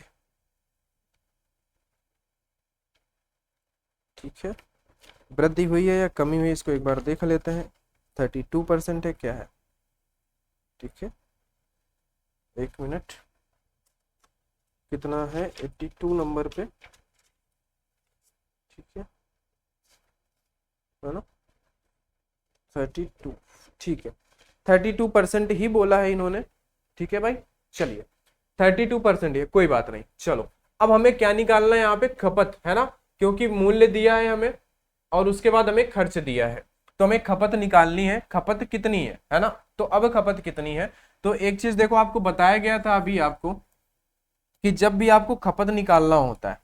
ठीक है। वृद्धि हुई है या कमी हुई इसको एक बार देख लेते हैं। 32% है, क्या है, ठीक है। 1 मिनट, कितना है 82 नंबर पे, ठीक है ना। 32, ठीक है। 32% ही बोला है इन्होंने, ठीक है भाई। चलिए 32% है, कोई बात नहीं। चलो अब हमें क्या निकालना है यहाँ पे, खपत, है ना, क्योंकि मूल्य दिया है हमें और उसके बाद हमें खर्च दिया है, तो हमें खपत निकालनी है। खपत कितनी है ना। तो अब खपत कितनी है, तो एक चीज देखो आपको बताया गया था अभी आपको कि जब भी आपको खपत निकालना होता है,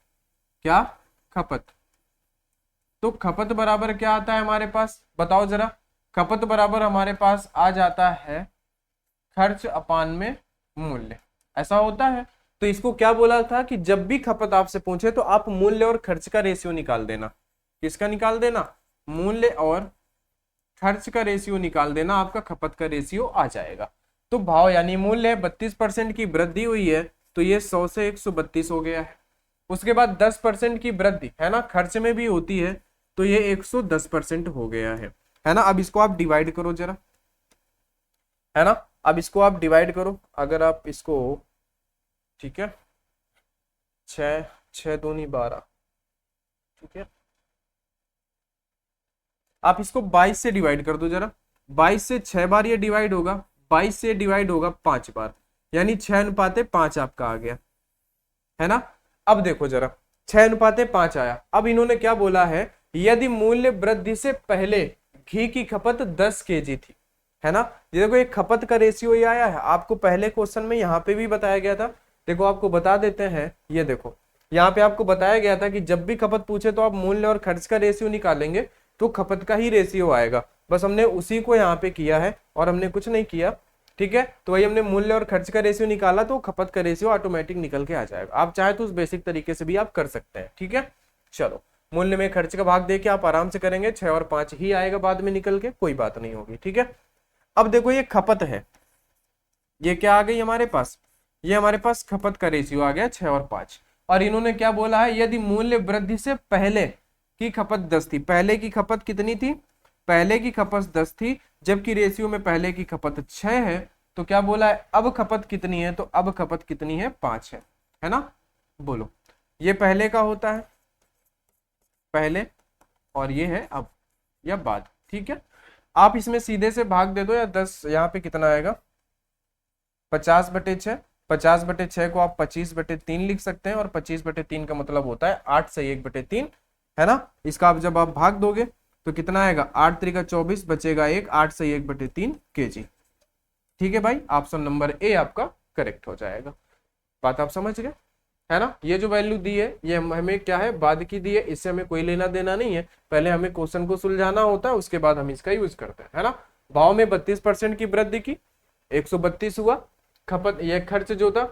क्या, खपत, तो खपत बराबर क्या आता है हमारे पास, बताओ जरा। खपत बराबर हमारे पास आ जाता है खर्च अपान में मूल्य, ऐसा होता है। तो इसको क्या बोला था कि जब भी खपत आपसे पूछे तो आप मूल्य और खर्च का रेशियो निकाल देना। किसका निकाल देना, मूल्य और खर्च का रेशियो निकाल देना, आपका खपत का रेशियो आ जाएगा। तो भाव यानी मूल्य 32% की वृद्धि हुई है, तो ये 100 से 132 हो गया है। उसके बाद 10% की वृद्धि है ना, खर्च में भी होती है, तो ये 110% हो गया है ना। अब इसको आप डिवाइड करो जरा, है ना। अब इसको आप डिवाइड करो, अगर आप इसको, ठीक है, 6 6 दूनी 12, ठीक है। आप इसको 22 से डिवाइड कर दो जरा, 22 से 6 बार ये डिवाइड होगा, 22 से डिवाइड होगा 5 बार, यानी 6:5 आपका आ गया, है ना। अब देखो जरा, 6:5 आया। अब इन्होंने क्या बोला है, यदि मूल्य वृद्धि से पहले घी की खपत 10 kg थी, है ना। ये देखो, एक खपत का रेशियो ये आया है, आपको पहले क्वेश्चन में यहाँ पे भी बताया गया था। देखो आपको बता देते हैं, ये देखो यहाँ पे आपको बताया गया था कि जब भी खपत पूछे तो आप मूल्य और खर्च का रेशियो निकालेंगे तो खपत का ही रेशियो आएगा। बस हमने उसी को यहाँ पे किया है और हमने कुछ नहीं किया, ठीक है। तो वही हमने मूल्य और खर्च का रेशियो निकाला, तो खपत का रेशियो ऑटोमेटिक निकल के आ जाएगा। आप चाहे तो उस बेसिक तरीके से भी आप कर सकते हैं, ठीक है। चलो, मूल्य में खर्च का भाग देके आप आराम से करेंगे, 6 और 5 ही आएगा बाद में निकल के, कोई बात नहीं होगी, ठीक है। अब देखो ये खपत है, ये क्या आ गई हमारे पास, ये हमारे पास खपत का रेशियो आ गया 6 और 5। और इन्होंने क्या बोला है, यदि मूल्य वृद्धि से पहले की खपत 10 थी, पहले की खपत कितनी थी, पहले की खपत 10 थी, जबकि रेशियो में पहले की खपत 6 है, तो क्या बोला है, अब खपत कितनी है, तो अब खपत कितनी है, 5 है ना। बोलो, ये पहले का होता है, पहले, और ये है अब या बाद, ठीक है। आप इसमें सीधे से भाग दे दो, या 10 यहाँ पे कितना आएगा, 50/6, 50/6 को आप 25/3 लिख सकते हैं, और 25/3 का मतलब होता है 8 से 1/3, है ना। इसका आप जब आप भाग दोगे तो कितना आएगा, 8 3 24, बचेगा 1, 8 से 1/3 kg, ठीक है भाई। ऑप्शन नंबर ए आपका करेक्ट हो जाएगा। बात आप समझ गए, है ना। ये जो वैल्यू दी है ये हमें क्या है, बाद की दी है, इससे हमें कोई लेना देना नहीं है। पहले हमें क्वेश्चन को सुलझाना होता है, उसके बाद हम इसका यूज करते हैं, है ना। भाव में 32% की वृद्धि की, 132 हुआ। खपत, ये खर्च जो था,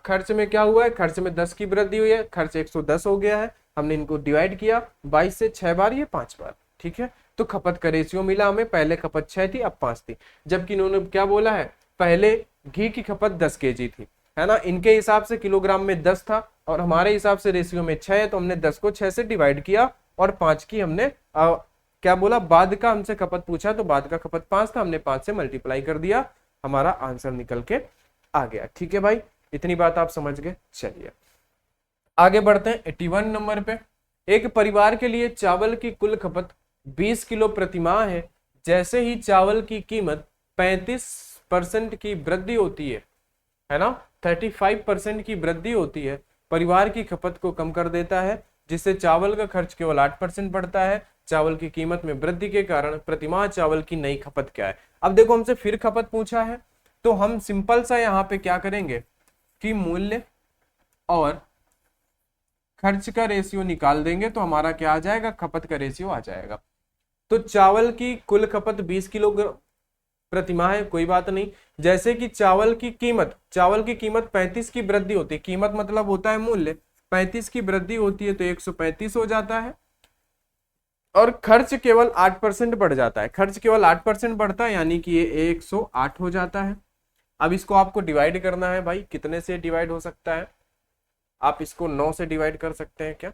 खर्च में क्या हुआ है, खर्च में 10 की वृद्धि हुई है, खर्च 110 हो गया है। हमने इनको डिवाइड किया 22 से 6 बार, ये 5 बार, ठीक है। तो खपत का रेशियो मिला हमें, पहले खपत 6 थी, अब 5 थी। जबकि इन्होंने क्या बोला है, पहले घी की खपत 10 kg थी, है ना। इनके हिसाब से किलोग्राम में 10 था, और हमारे हिसाब से रेशियो में 6 है, तो हमने 10 को 6 से डिवाइड किया, और 5 की हमने क्या बोला, बाद का हमसे खपत पूछा, तो बाद का खपत 5 था, हमने 5 से मल्टीप्लाई कर दिया, हमारा आंसर निकल के आ गया, ठीक है भाई। इतनी बात आप समझ गए। चलिए आगे बढ़ते हैं 81 नंबर पे। एक परिवार के लिए चावल की कुल खपत 20 किलो प्रतिमाह है। जैसे ही चावल की कीमत 35% की वृद्धि होती है ना, 35% की वृद्धि होती है, परिवार की खपत को कम कर देता है, जिससे चावल का खर्च केवल 8% बढ़ता है। चावल की कीमत में वृद्धि के कारण प्रतिमाह चावल की नई खपत क्या है। अब देखो हमसे फिर खपत पूछा है, तो हम सिंपल सा यहाँ पे क्या करेंगे कि मूल्य और खर्च का रेशियो निकाल देंगे, तो हमारा क्या आ जाएगा, खपत का रेशियो आ जाएगा। तो चावल की कुल खपत 20 किलो प्रतिमाह है, कोई बात नहीं। जैसे कि चावल की कीमत 35 की वृद्धि होती है, कीमत मतलब होता है मूल्य, 35 की वृद्धि होती है तो 135 हो जाता है। और खर्च केवल 8% बढ़ जाता है, खर्च केवल 8% बढ़ता है, यानी कि ये 108 हो जाता है। अब इसको आपको डिवाइड करना है भाई, कितने से डिवाइड हो सकता है, आप इसको 9 से डिवाइड कर सकते हैं क्या,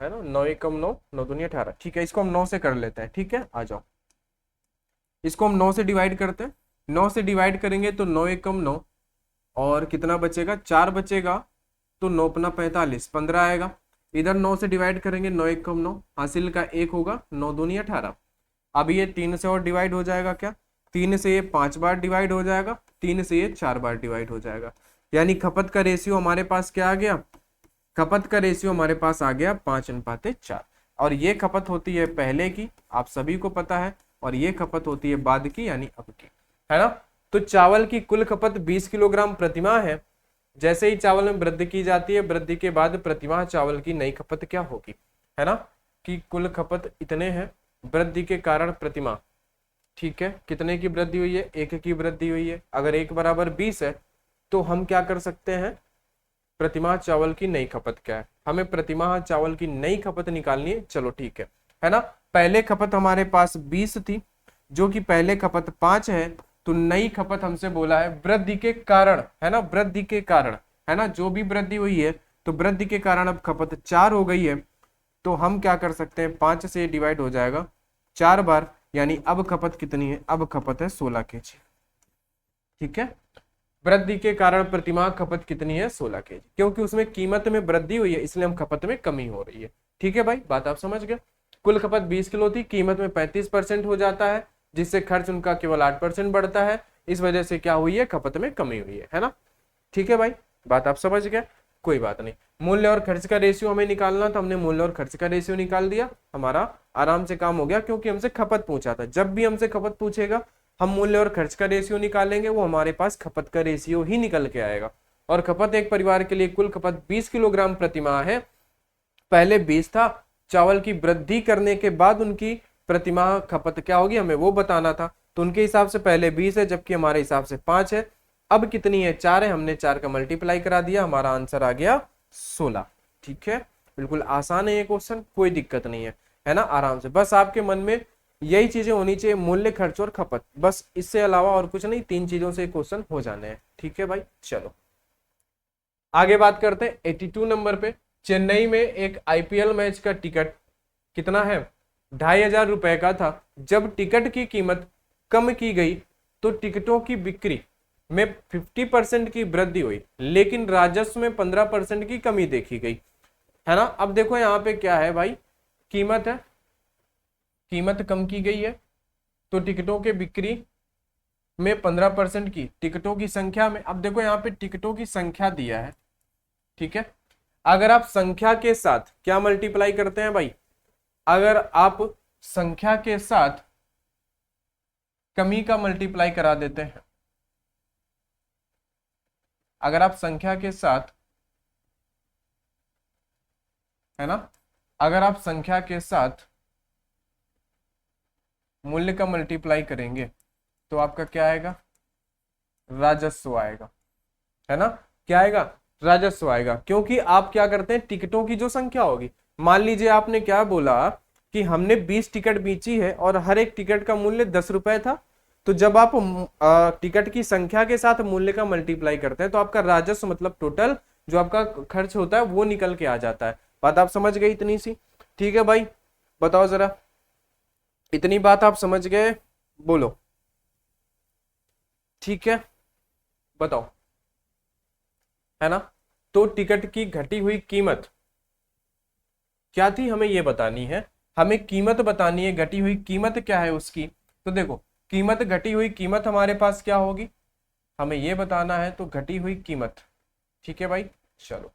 है ना। 9 एकम 9, 9 दूनी 18, ठीक है। इसको हम 9 से कर लेते हैं, ठीक है, आ जाओ। इसको हम 9 से डिवाइड करते हैं, 9 से डिवाइड करेंगे तो 9 एकम 9, और कितना बचेगा, 4 बचेगा, तो 9 अपना 45, 15 आएगा। इधर 9 से डिवाइड करेंगे, 9 एकम 9, हासिल का 1 होगा, 9 दूनी 18। अब ये 3 से और डिवाइड हो जाएगा क्या, 3 से ये 5 बार डिवाइड हो जाएगा, 3 से ये 4 बार डिवाइड हो जाएगा, यानी खपत का रेशियो हमारे पास क्या आ गया, खपत का रेशियो हमारे पास आ गया 5:4। और ये खपत होती है पहले की, आप सभी को पता है, और ये खपत होती है बाद की, यानी अब की, है ना। तो चावल की कुल खपत 20 किलोग्राम प्रतिमाह है। जैसे ही चावल में वृद्धि की जाती है, वृद्धि के बाद प्रतिमाह चावल की नई खपत क्या होगी, है ना, कि कुल खपत इतने हैं, वृद्धि के कारण प्रतिमाह, ठीक है, कितने की वृद्धि हुई है, 1 की वृद्धि हुई है। अगर 1 बराबर 20 है, तो हम क्या कर सकते हैं, प्रतिमाह चावल की नई खपत क्या है, हमें प्रतिमाह चावल की नई खपत निकालनी है। चलो ठीक है ना। पहले खपत हमारे पास 20 थी, जो कि पहले खपत 5 है, तो नई खपत हमसे बोला है वृद्धि के कारण, है ना, वृद्धि के कारण, है ना, जो भी वृद्धि हुई है तो वृद्धि के कारण अब खपत 4 हो गई है। तो हम क्या कर सकते हैं, 5 से डिवाइड हो जाएगा 4 बार, यानी अब खपत कितनी है, अब खपत है 16 केजी। ठीक है, वृद्धि के कारण प्रतिमाह खपत कितनी है, 16 केजी, क्योंकि उसमें कीमत में वृद्धि हुई है इसलिए हम खपत में कमी हो रही है। ठीक है भाई, बात आप समझ गए। कुल खपत 20 किलो थी, कीमत में 35% हो जाता है, जिससे खर्च उनका केवल 8% बढ़ता है, इस वजह से क्या हुई है, खपत में कमी हुई है ना। ठीक है भाई, बात आप समझ गए, कोई बात नहीं। मूल्य और खर्च का रेशियो हमें निकालना, तो हमने मूल्य और खर्च का रेशियो निकाल दिया, हमारा आराम से काम हो गया, क्योंकि हमसे खपत पूछा था। जब भी हमसे खपत पूछेगा हम मूल्य और खर्च का रेशियो निकालेंगे, वो हमारे पास खपत का रेशियो ही निकल के आएगा। और खपत एक परिवार के लिए कुल खपत 20 किलोग्राम प्रतिमाह है, पहले 20 था, चावल की वृद्धि करने के बाद उनकी प्रतिमाह खपत क्या होगी हमें वो बताना था, तो उनके हिसाब से पहले 20 है, जबकि हमारे हिसाब से 5 है। अब कितनी है, 4 है, हमने 4 का मल्टीप्लाई करा दिया, हमारा आंसर आ गया 16। ठीक है, बिल्कुल आसान है ये क्वेश्चन, कोई दिक्कत नहीं है ना, आराम से। बस आपके मन में यही चीजें होनी चाहिए, मूल्य, खर्च और खपत, बस इससे अलावा और कुछ नहीं, 3 चीजों से क्वेश्चन हो जाने हैं। ठीक है भाई, चलो आगे बात करते हैं 82 नंबर पे। चेन्नई में एक आईपीएल मैच का टिकट कितना है, 2,500 रुपए का था। जब टिकट की कीमत कम की गई तो टिकटों की बिक्री में 50% की वृद्धि हुई, लेकिन राजस्व में 15% की कमी देखी गई, है ना। अब देखो यहाँ पे क्या है भाई, कीमत है, कीमत कम की गई है, तो टिकटों के बिक्री में 15% की, टिकटों की संख्या में, अब देखो यहाँ पे टिकटों की संख्या दिया है। ठीक है, अगर आप संख्या के साथ क्या मल्टीप्लाई करते हैं भाई, अगर आप संख्या के साथ कमी का मल्टीप्लाई करा देते हैं, अगर आप संख्या के साथ, है ना, अगर आप संख्या के साथ मूल्य का मल्टीप्लाई करेंगे तो आपका क्या आएगा, राजस्व आएगा, है ना, क्या आएगा, राजस्व आएगा। क्योंकि आप क्या करते हैं, टिकटों की जो संख्या होगी, मान लीजिए आपने क्या बोला कि हमने 20 टिकट बेची है और हर एक टिकट का मूल्य 10 रुपए था, तो जब आप टिकट की संख्या के साथ मूल्य का मल्टीप्लाई करते हैं तो आपका राजस्व मतलब टोटल जो आपका खर्च होता है वो निकल के आ जाता है। बात आप समझ गए इतनी सी। ठीक है भाई, बताओ जरा, इतनी बात आप समझ गए, बोलो। ठीक है, बताओ, है ना। तो टिकट की घटी हुई कीमत क्या थी, हमें ये बतानी है, हमें कीमत बतानी है, घटी हुई कीमत क्या है उसकी। तो देखो, कीमत, घटी हुई कीमत हमारे पास क्या होगी, हमें ये बताना है, तो घटी हुई कीमत। ठीक है भाई, चलो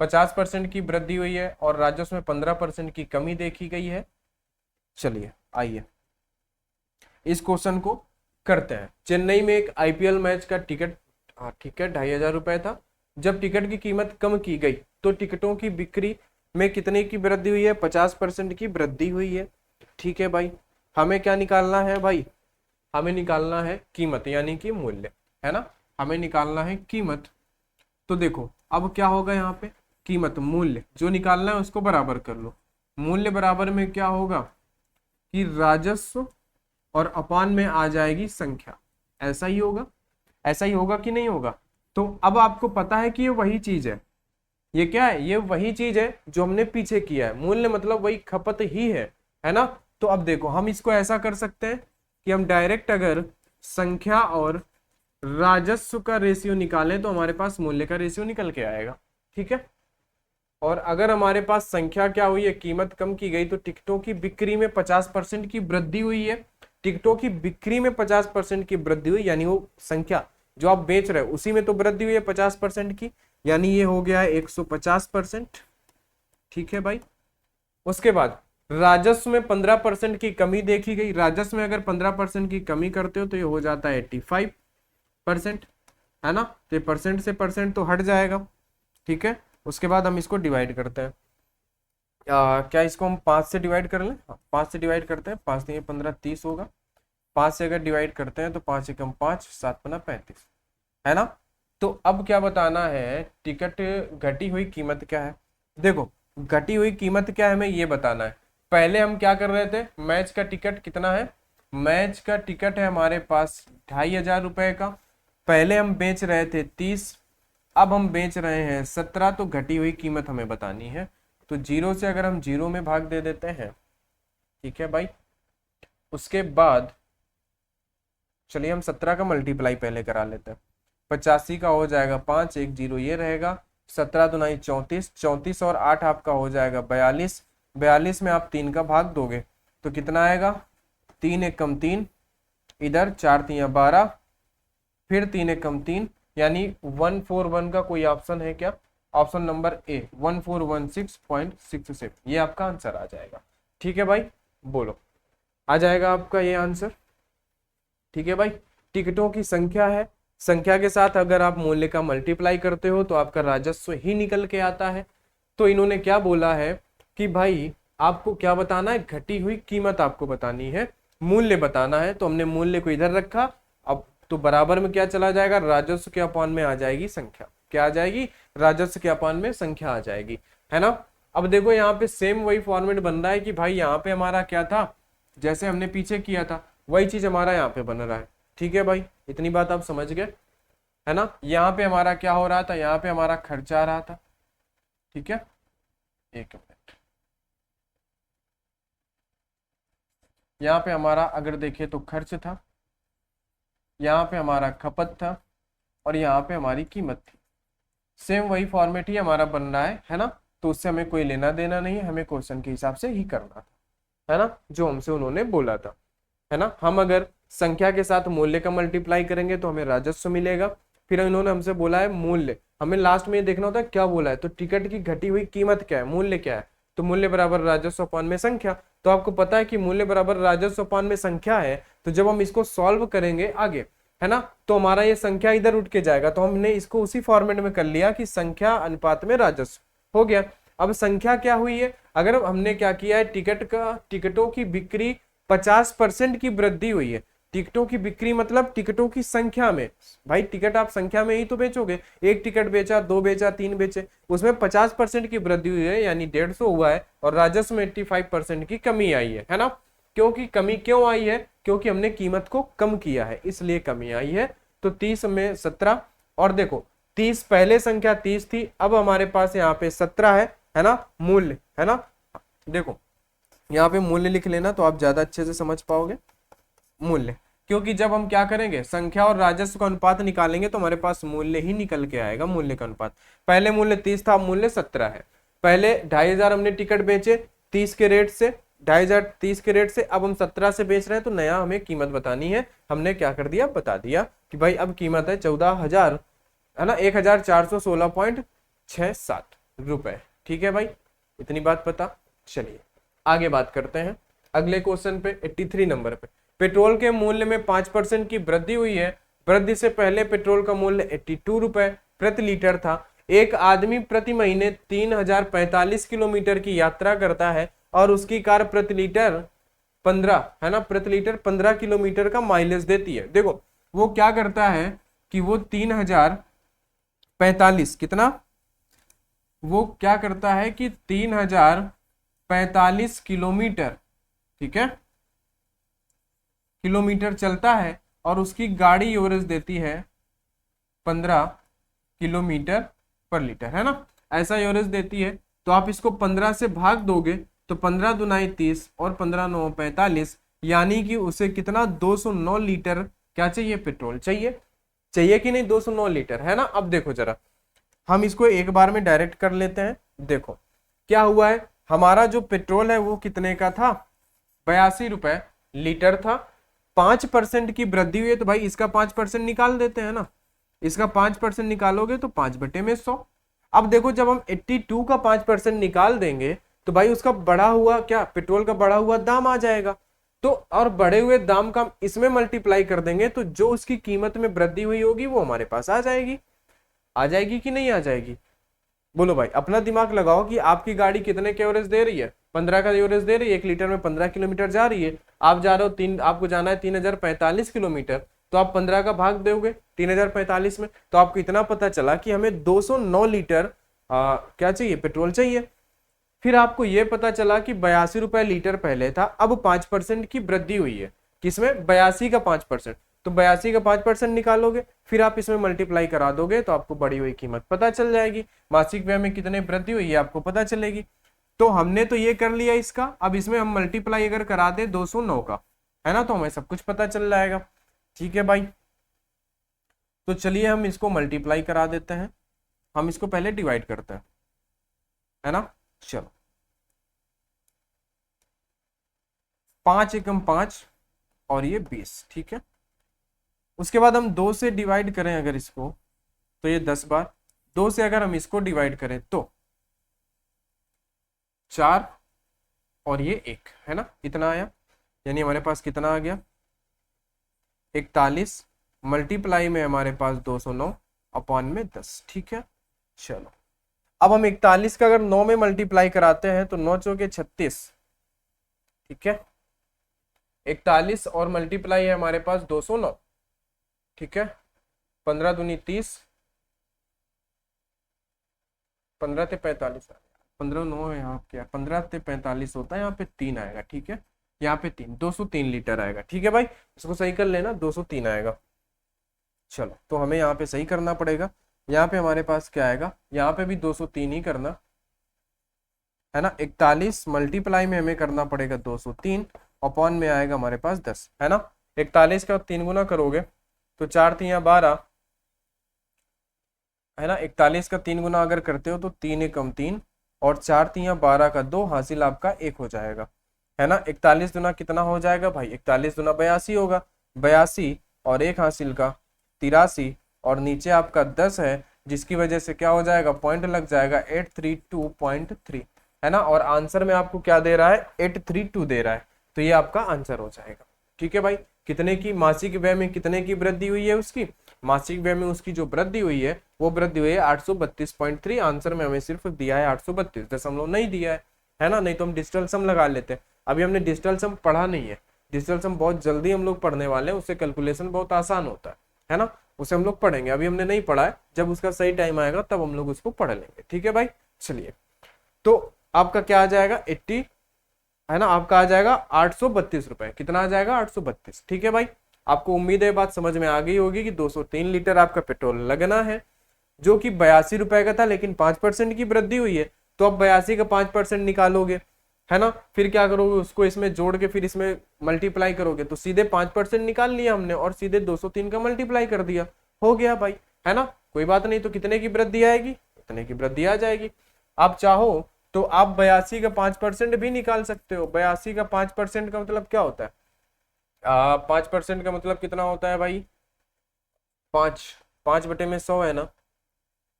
50% की वृद्धि हुई है और राजस्व में 15% की कमी देखी गई है। चलिए आइए इस क्वेश्चन को करते हैं। चेन्नई में एक आईपीएल मैच का टिकट, हाँ ठीक है, 2,500 रुपए था। जब टिकट की कीमत कम की गई तो टिकटों की बिक्री में कितने की वृद्धि हुई है, 50% की वृद्धि हुई है। ठीक है भाई, हमें क्या निकालना है भाई, हमें निकालना है कीमत यानी कि मूल्य, है ना, हमें निकालना है कीमत। तो देखो अब क्या होगा यहाँ पे, कीमत मूल्य जो निकालना है उसको बराबर कर लो, मूल्य बराबर में क्या होगा कि राजस्व और अपान में आ जाएगी संख्या, ऐसा ही होगा, ऐसा ही होगा कि नहीं होगा। तो अब आपको पता है कि ये वही चीज है, ये क्या है, ये वही चीज है जो हमने पीछे किया है, मूल्य मतलब वही खपत ही है ना। तो अब देखो हम इसको ऐसा कर सकते हैं कि हम डायरेक्ट अगर संख्या और राजस्व का रेशियो निकालें तो हमारे पास मूल्य का रेशियो निकल के आएगा। ठीक है, और अगर हमारे पास संख्या क्या हुई है, कीमत कम की गई, तो टिकटों की बिक्री में 50% की वृद्धि हुई है, टिकटों की बिक्री में 50% की वृद्धि हुई, यानी वो संख्या जो आप बेच रहे हो उसी में तो वृद्धि हुई है 50% की, यानी ये हो गया है 150%। ठीक है भाई, उसके बाद राजस्व में 15% की कमी देखी गई, राजस्व में अगर 15% की कमी करते हो तो ये हो जाता है 85%, है ना, तो परसेंट से परसेंट तो हट जाएगा। ठीक है, उसके बाद हम इसको डिवाइड करते हैं, क्या इसको हम 5 से डिवाइड कर लें, 5 से डिवाइड करते हैं, 5 नहीं 15 30 होगा, 5 से अगर डिवाइड करते हैं तो 5 एकम 5, 7 पना 35, है ना। तो अब क्या बताना है, टिकट घटी हुई कीमत क्या है, देखो घटी हुई कीमत क्या है हमें ये बताना है, पहले हम क्या कर रहे थे, मैच का टिकट कितना है, मैच का टिकट है हमारे पास 2500 रुपए का, पहले हम बेच रहे थे 30, अब हम बेच रहे हैं 17, तो घटी हुई कीमत हमें बतानी है। तो जीरो से अगर हम जीरो में भाग दे देते हैं, ठीक है भाई, उसके बाद चलिए हम 17 का मल्टीप्लाई पहले करा लेते हैं, 85 का हो जाएगा 5, 1 0 ये रहेगा, 17 दुनाई 34, 34 और 8 आपका हो जाएगा 42, 42 में आप 3 का भाग दोगे तो कितना आएगा, 3 एक कम 3, इधर 4 3 12, फिर 3 एक कम 3, यानी 141 का कोई ऑप्शन है क्या, ऑप्शन नंबर ए 1416.67, ये आपका आंसर आ जाएगा। ठीक है भाई, बोलो, आ जाएगा आपका ये आंसर। ठीक है भाई, टिकटों की संख्या है, संख्या के साथ अगर आप मूल्य का मल्टीप्लाई करते हो तो आपका राजस्व ही निकल के आता है। तो इन्होंने क्या बोला है कि भाई आपको क्या बताना है, घटी हुई कीमत आपको बतानी है, मूल्य बताना है, तो हमने मूल्य को इधर रखा। अब तो बराबर में क्या चला जाएगा, राजस्व के अपान में आ जाएगी संख्या, क्या आ जाएगी, राजस्व के अपान में संख्या आ जाएगी, है ना। अब देखो यहाँ पे सेम वही फॉर्मेट बन रहा है कि भाई यहाँ पे हमारा क्या था, जैसे हमने पीछे किया था वही चीज हमारा यहाँ पे बन रहा है। ठीक है भाई, इतनी बात आप समझ गए, है ना। यहाँ पे हमारा क्या हो रहा था, यहाँ पे हमारा खर्चा आ रहा था, ठीक है, एक मिनट, यहाँ पे हमारा अगर देखें तो खर्च था, यहाँ पे हमारा खपत था, और यहाँ पे हमारी कीमत थी। सेम वही फॉर्मेट ही हमारा बन रहा है ना। तो उससे हमें कोई लेना देना नहीं है, हमें क्वेश्चन के हिसाब से ही करना था, है ना, जो हमसे उन्होंने बोला था, है ना। हम अगर संख्या के साथ मूल्य का मल्टीप्लाई करेंगे तो हमें राजस्व मिलेगा। फिर इन्होंने हमसे बोला है मूल्य, हमें लास्ट में ये देखना होता है क्या बोला है, तो टिकट की घटी हुई कीमत क्या है, मूल्य क्या है, तो मूल्य बराबर राजस्व अपान में संख्या। तो आपको पता है कि मूल्य बराबर राजस्व अपान में संख्या है, तो जब हम इसको सॉल्व करेंगे आगे, है ना, तो हमारा ये संख्या इधर उठ के जाएगा। तो हमने इसको उसी फॉर्मेट में कर लिया कि संख्या अनुपात में राजस्व हो गया। अब संख्या क्या हुई है, अगर हमने क्या किया है, टिकटों की बिक्री 50% की वृद्धि हुई है। टिकटों की बिक्री मतलब टिकटों की संख्या में, भाई टिकट आप संख्या में ही तो बेचोगे, एक टिकट बेचा, दो बेचा, तीन बेचे, उसमें 50% की वृद्धि हुई है, यानी 150 हुआ है, और राजस्व में 85% की कमी आई है ना। क्योंकि कमी क्यों आई है, क्योंकि हमने कीमत को कम किया है, इसलिए कमी आई है। तो 30 में 17, और देखो 30 पहले संख्या 30 थी, अब हमारे पास यहाँ पे 17 है ना, मूल्य, है ना। देखो यहाँ पे मूल्य लिख लेना तो आप ज्यादा अच्छे से समझ पाओगे मूल्य, क्योंकि जब हम क्या करेंगे, संख्या और राजस्व का अनुपात निकालेंगे तो हमारे पास मूल्य ही निकल के आएगा, मूल्य का अनुपात। पहले मूल्य 30 था, मूल्य 17 है। पहले 2500 हमने टिकट बेचे 30 के रेट से, 2500 30 के रेट से, अब हम 17 से बेच रहे हैं, तो नया हमें कीमत बतानी है। हमने क्या कर दिया, बता दिया कि भाई अब कीमत है 14,000, है ना, 1416.67 रुपए। ठीक है भाई, इतनी बात पता। चलिए आगे बात करते हैं अगले क्वेश्चन पे, 83 नंबर पे। पेट्रोल के मूल्य में 5% की वृद्धि हुई है। वृद्धि से पहले पेट्रोल का मूल्य 82 रुपए प्रति लीटर था। एक आदमी प्रति महीने 3045 किलोमीटर की यात्रा करता है और उसकी कार प्रति लीटर 15, है ना, प्रति लीटर 15 किलोमीटर का माइलेज देती है। देखो वो क्या करता है कि वो 3045 कितना, वो क्या करता है कि 3045 किलोमीटर, ठीक है, किलोमीटर चलता है, और उसकी गाड़ी एवरेज देती है 15 किलोमीटर पर लीटर, है ना, ऐसा एवरेज देती है। तो आप इसको 15 से भाग दोगे तो 15 दुनाई 30 और 15 9 45, यानी कि उसे कितना 209 लीटर क्या चाहिए, पेट्रोल चाहिए, चाहिए कि नहीं, 209 लीटर, है ना। अब देखो जरा, हम इसको एक बार में डायरेक्ट कर लेते हैं। देखो क्या हुआ है, हमारा जो पेट्रोल है वो कितने का था, 82 रुपए लीटर था। 5% की वृद्धि हुई है, तो भाई इसका 5% निकाल देते हैं ना, इसका 5% निकालोगे तो 5/100। अब देखो जब हम 82 का 5% निकाल देंगे तो भाई उसका बढ़ा हुआ क्या, पेट्रोल का बढ़ा हुआ दाम आ जाएगा। तो और बढ़े हुए दाम का इसमें मल्टीप्लाई कर देंगे तो जो उसकी कीमत में वृद्धि हुई होगी वो हमारे पास आ जाएगी। आ जाएगी कि नहीं आ जाएगी, बोलो भाई, अपना दिमाग लगाओ कि आपकी गाड़ी कितने के एवरेज दे रही है, 15 का एवरेज दे रही है, 1 लीटर में 15 किलोमीटर जा रही है। आप जा रहे हो आपको जाना है 3045 किलोमीटर, तो आप 15 का भाग दोगे 3045 में, तो आपको इतना पता चला कि हमें 209 लीटर क्या चाहिए, पेट्रोल चाहिए, फिर आपको ये पता चला कि 82 रुपए लीटर पहले था, अब 5% की वृद्धि हुई है किसमें, 82 का 5%। तो 82 का 5% निकालोगे, फिर आप इसमें मल्टीप्लाई करा दोगे तो आपको बढ़ी हुई कीमत पता चल जाएगी, मासिक व्यय में कितने वृद्धि हुई है आपको पता चलेगी। तो हमने तो ये कर लिया इसका, अब इसमें हम मल्टीप्लाई अगर करा दे 209 का, है ना, तो हमें सब कुछ पता चल जाएगा। ठीक है भाई, तो चलिए हम इसको मल्टीप्लाई करा देते हैं, हम इसको पहले डिवाइड करते हैं, है ना। चलो 5 एकम 5 और ये 20, ठीक है। उसके बाद हम 2 से डिवाइड करें अगर इसको, तो ये 10 बार, 2 से अगर हम इसको डिवाइड करें तो 4 और ये 1, है ना, इतना आया, यानी हमारे पास कितना आ गया 41, मल्टीप्लाई में हमारे पास 209 अपॉन में 10, ठीक है। चलो अब हम 41 का अगर 9 में मल्टीप्लाई कराते हैं तो 9 चौके 36, ठीक है, 41 और मल्टीप्लाई है हमारे पास 209, ठीक है, 15 दूनी 30, 15 से 45, 15 9 है यहाँ क्या, 15 से 45 होता है, यहाँ पे 3 आएगा, ठीक है, यहाँ पे 3, 203 लीटर आएगा, ठीक है भाई, इसको सही कर लेना, 203 आएगा। चलो तो हमें यहाँ पे सही करना पड़ेगा, यहाँ पे हमारे पास क्या आएगा, यहाँ पे भी 203 ही करना है ना, 41 मल्टीप्लाई में हमें करना पड़ेगा 203, अपॉन में आएगा हमारे पास 10, है ना। 41 का 3 गुना करोगे तो 4 3 12, है ना, 41 का 3 गुना अगर करते हो तो 3 एकम 3 और 4 3 12 का 2, हासिल आपका 1 हो जाएगा, है ना। 41 दुना कितना हो जाएगा भाई, 41 दुना 82 होगा, 82 और 1 हासिल का 83 और नीचे आपका 10 है, जिसकी वजह से क्या हो जाएगा, पॉइंट लग जाएगा 832.3, है ना। और आंसर में आपको क्या दे रहा है, 832 दे रहा है, तो ये आपका आंसर हो जाएगा। ठीक है भाई, कितने की मासिक व्यय में कितने की वृद्धि हुई है, उसकी मासिक व्यय में उसकी जो वृद्धि हुई है वो वृद्धि हुई है 832.3। आंसर में हमें सिर्फ दिया है 832, दशमलव नहीं दिया है ना, नहीं तो हम डिजिटल सम लगा लेते। अभी हमने डिजिटल सम पढ़ा नहीं है, डिजिटल सम बहुत जल्दी हम लोग पढ़ने वाले हैं, उससे कैलकुलेशन बहुत आसान होता है ना, उसे हम लोग पढ़ेंगे, अभी हमने नहीं पढ़ा है, जब उसका सही टाइम आएगा तब हम लोग उसको पढ़ लेंगे। ठीक है भाई, चलिए तो आपका क्या आ जाएगा 80, है ना, आपका आ जाएगा 832 रुपए, कितना आ जाएगा 832। ठीक है भाई, आपको उम्मीद है बात समझ में आ गई होगी कि 203 लीटर आपका पेट्रोल लगना है, जो कि 82 रुपए का था, लेकिन 5% की वृद्धि हुई है, तो अब 82 का 5% निकालोगे, है ना, फिर क्या करोगे, उसको इसमें जोड़ के फिर इसमें मल्टीप्लाई करोगे, तो सीधे 5% निकाल लिया हमने और सीधे 203 का मल्टीप्लाई कर दिया, हो गया भाई, है ना, कोई बात नहीं। तो कितने की वृद्धि आएगी, कितने की वृद्धि आ जाएगी। आप चाहो तो आप 82 का 5% भी निकाल सकते हो। 82 का 5% का मतलब क्या होता है, 5% का मतलब कितना होता है भाई, 5 बटे में 100 है ना,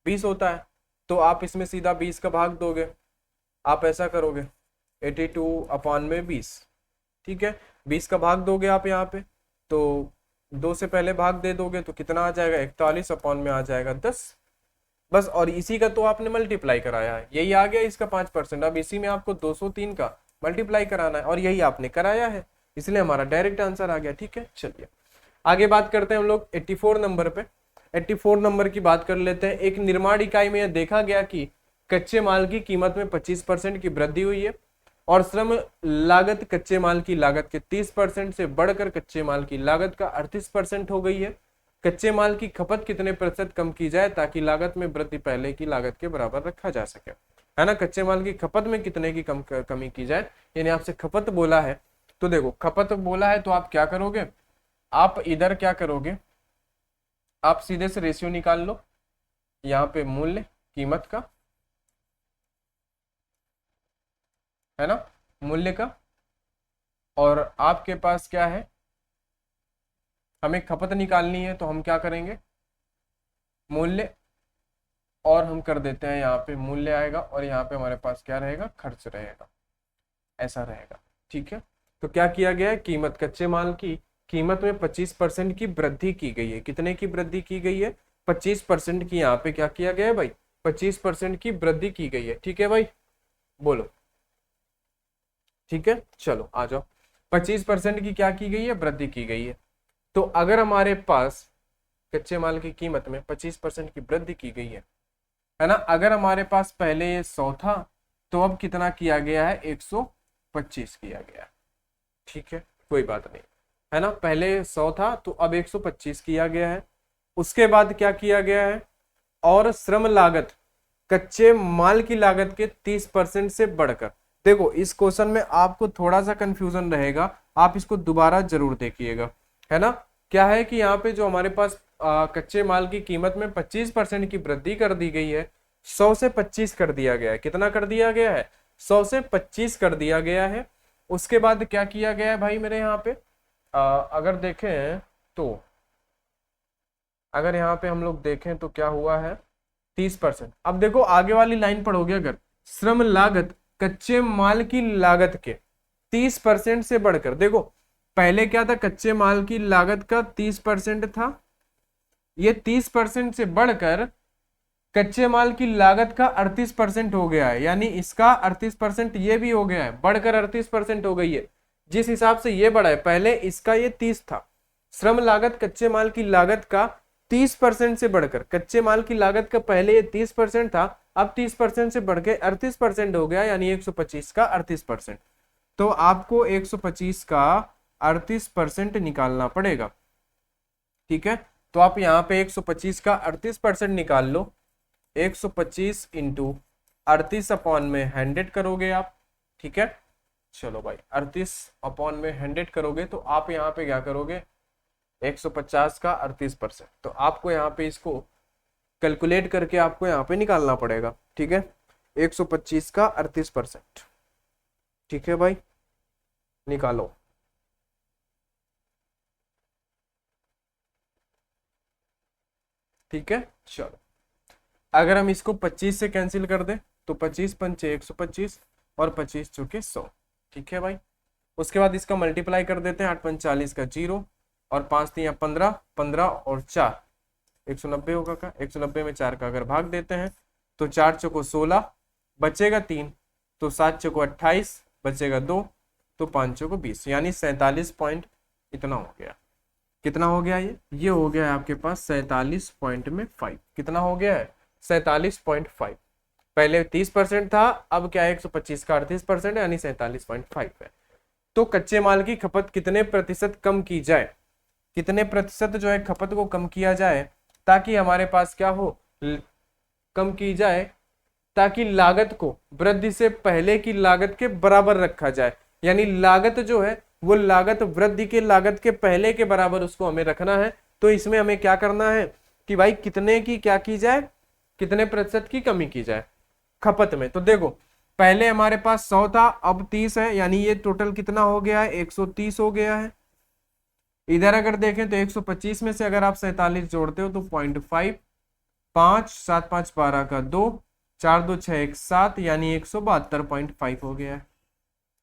20 होता है, तो आप इसमें सीधा 20 का भाग दोगे, आप ऐसा करोगे 82 अपॉन में 20, ठीक है, 20 का भाग दोगे आप यहाँ पे, तो 2 से पहले भाग दे दोगे तो कितना आ जाएगा 41 अपॉन में आ जाएगा 10, बस। और इसी का तो आपने मल्टीप्लाई कराया है, यही आ गया इसका 5%। अब इसी में आपको 203 का मल्टीप्लाई कराना है और यही आपने कराया है, इसलिए हमारा डायरेक्ट आंसर आ गया। ठीक है, चलिए आगे बात करते हैं हम लोग 84 नंबर पे। 84 नंबर की बात कर लेते हैं। एक निर्माण इकाई में यह देखा गया कि कच्चे माल की कीमत में 25% की वृद्धि हुई है और श्रम लागत कच्चे माल की लागत के 30% से बढ़कर कच्चे माल की लागत का 38% हो गई है। कच्चे माल की खपत कितने प्रतिशत कम की जाए ताकि लागत में वृद्धि पहले की लागत के बराबर रखा जा सके, है ना। कच्चे माल की खपत में कितने की कमी की जाए, यानी आपसे खपत बोला है, तो देखो खपत बोला है तो आप क्या करोगे, आप इधर क्या करोगे, आप सीधे से रेशियो निकाल लो, यहाँ पे मूल्य कीमत का, है ना, मूल्य का, और आपके पास क्या है, हमें खपत निकालनी है, तो हम क्या करेंगे, मूल्य, और हम कर देते हैं यहाँ पे मूल्य आएगा और यहाँ पे हमारे पास क्या रहेगा, खर्च रहेगा, ऐसा रहेगा। ठीक है, तो क्या किया गया है, कीमत, कच्चे माल की कीमत में 25% की वृद्धि की गई है। कितने की वृद्धि की गई है, 25% की, यहाँ पे क्या किया गया है भाई, 25% की वृद्धि की गई है। ठीक है भाई, बोलो, ठीक है, चलो आ जाओ। 25% की क्या की गई है, वृद्धि की गई है। तो अगर हमारे पास कच्चे माल की कीमत में 25% की वृद्धि की गई है ना, अगर हमारे पास पहले ये 100 था तो अब कितना किया गया है, 125 किया गया। ठीक है, कोई बात नहीं, है ना। पहले 100 था तो अब 125 किया गया है। उसके बाद क्या किया गया है, और श्रम लागत कच्चे माल की लागत के 30% से बढ़कर। देखो इस क्वेश्चन में आपको थोड़ा सा कंफ्यूजन रहेगा, आप इसको दोबारा जरूर देखिएगा, है ना। क्या है कि यहाँ पे जो हमारे पास कच्चे माल की कीमत में 25% की वृद्धि कर दी गई है, 100 से 25 कर दिया गया है। कितना कर दिया गया है, 100 से 25 कर दिया गया है। उसके बाद क्या किया गया है भाई मेरे यहाँ पे, अगर देखें तो, अगर यहाँ पे हम लोग देखें तो क्या हुआ है, 30%। अब देखो आगे वाली लाइन पढ़ोगे, अगर श्रम लागत कच्चे माल की लागत के 30% से बढ़कर, देखो पहले क्या था, कच्चे माल की लागत का 30% था, ये 30% से बढ़कर कच्चे माल की लागत का 38% हो गया है, यानी इसका 38% ये भी हो गया है, बढ़कर 38% हो गई है। जिस हिसाब से ये बढ़ा है, पहले इसका ये 30 था, श्रम लागत कच्चे माल की लागत का 30% से बढ़कर, कच्चे माल की लागत का पहले ये 30% था, अब 30% से बढ़ के 38% हो गया, यानी 125 का 38%। तो आपको 125 का 38% निकालना पड़ेगा। ठीक है, तो आप यहाँ पे 125 का 38% निकाल लो। 125 इंटू 38 अपॉन में 100 करोगे आप। ठीक है, चलो भाई 38 अपॉन में 100 करोगे तो आप यहाँ पे क्या करोगे, 150 का 38%। तो आपको यहाँ पे इसको कैलकुलेट करके आपको यहाँ पे निकालना पड़ेगा। ठीक है, 125 का 38%। ठीक है भाई, निकालो। ठीक है, चलो अगर हम इसको 25 से कैंसिल कर दें तो 25 पंचे 125 और 25 चौके 100। ठीक है भाई, उसके बाद इसका मल्टीप्लाई कर देते हैं, 8 पंच 40 का 0 और 5 3 15, 15 और 4 190 होगा का, 190 में 4 का अगर भाग देते हैं तो 4 चौको 16, बचेगा 3, तो 7 चौको 28, बचेगा 2, तो 5 चौको 20, यानी 47 पॉइंट इतना हो गया। कितना हो गया, ये हो गया है आपके पास 47.5। कितना हो गया है, 47.5। पहले 30% था, अब क्या है 125 का 38% यानी 47.5 है। तो कच्चे माल की खपत कितने प्रतिशत कम की जाए, कितने प्रतिशत जो है खपत को कम किया जाए, ताकि हमारे पास क्या हो, कम की जाए, ताकि लागत को वृद्धि से पहले की लागत के बराबर रखा जाए। यानी लागत जो है वो लागत वृद्धि के लागत के पहले के बराबर उसको हमें रखना है। तो इसमें हमें क्या करना है कि भाई कितने की क्या की जाए, कितने प्रतिशत की कमी की जाए खपत में। तो देखो पहले हमारे पास 100 था, अब 30 है, यानी ये टोटल कितना हो गया है, 130 हो गया है। इधर अगर देखें तो 125 में से अगर आप 47 जोड़ते हो तो 0.5, 5 7 5 12 का 2, 4 2 6 1 7, यानी 172.5 हो गया है।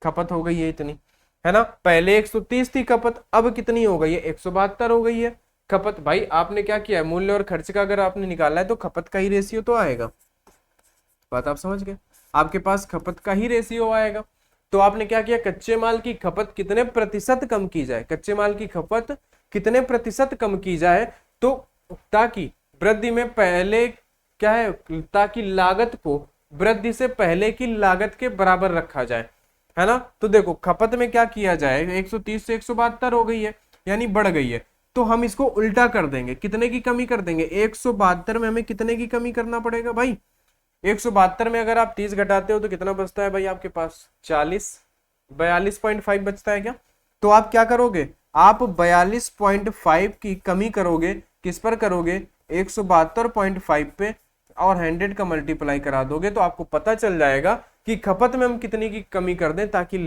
खपत हो गई है इतनी, है ना। पहले 130 थी खपत, अब कितनी हो गई है, 172 हो गई है खपत। भाई आपने क्या किया है, मूल्य और खर्च का अगर आपने निकाला है तो खपत का ही रेशियो तो आएगा। बात आप समझ गए, आपके पास खपत का ही रेशियो आएगा। तो आपने क्या किया, कच्चे माल की खपत कितने प्रतिशत कम की जाए, कच्चे माल की खपत कितने प्रतिशत कम की जाए, तो ताकि वृद्धि में पहले क्या है, ताकि लागत को वृद्धि से पहले की लागत के बराबर रखा जाए, है ना। तो देखो खपत में क्या किया जाए, 130 से 172 हो गई है, यानी बढ़ गई है। तो हम इसको उल्टा कर देंगे, कितने की कमी कर देंगे, 172 में हमें कितने की कमी करना पड़ेगा भाई, 172 में अगर आप 30 घटाते हो तो कितना बचता है भाई आपके पास, 40, 42.5 बचता है क्या। तो आप क्या करोगे, आप 42.5 की कमी करोगे, किस पर करोगे, 172.5 पे, और 100 का मल्टीप्लाई करा दोगे तो आपको पता चल जाएगा कि खपत में हम कितनी की कमी कर दें, ताकि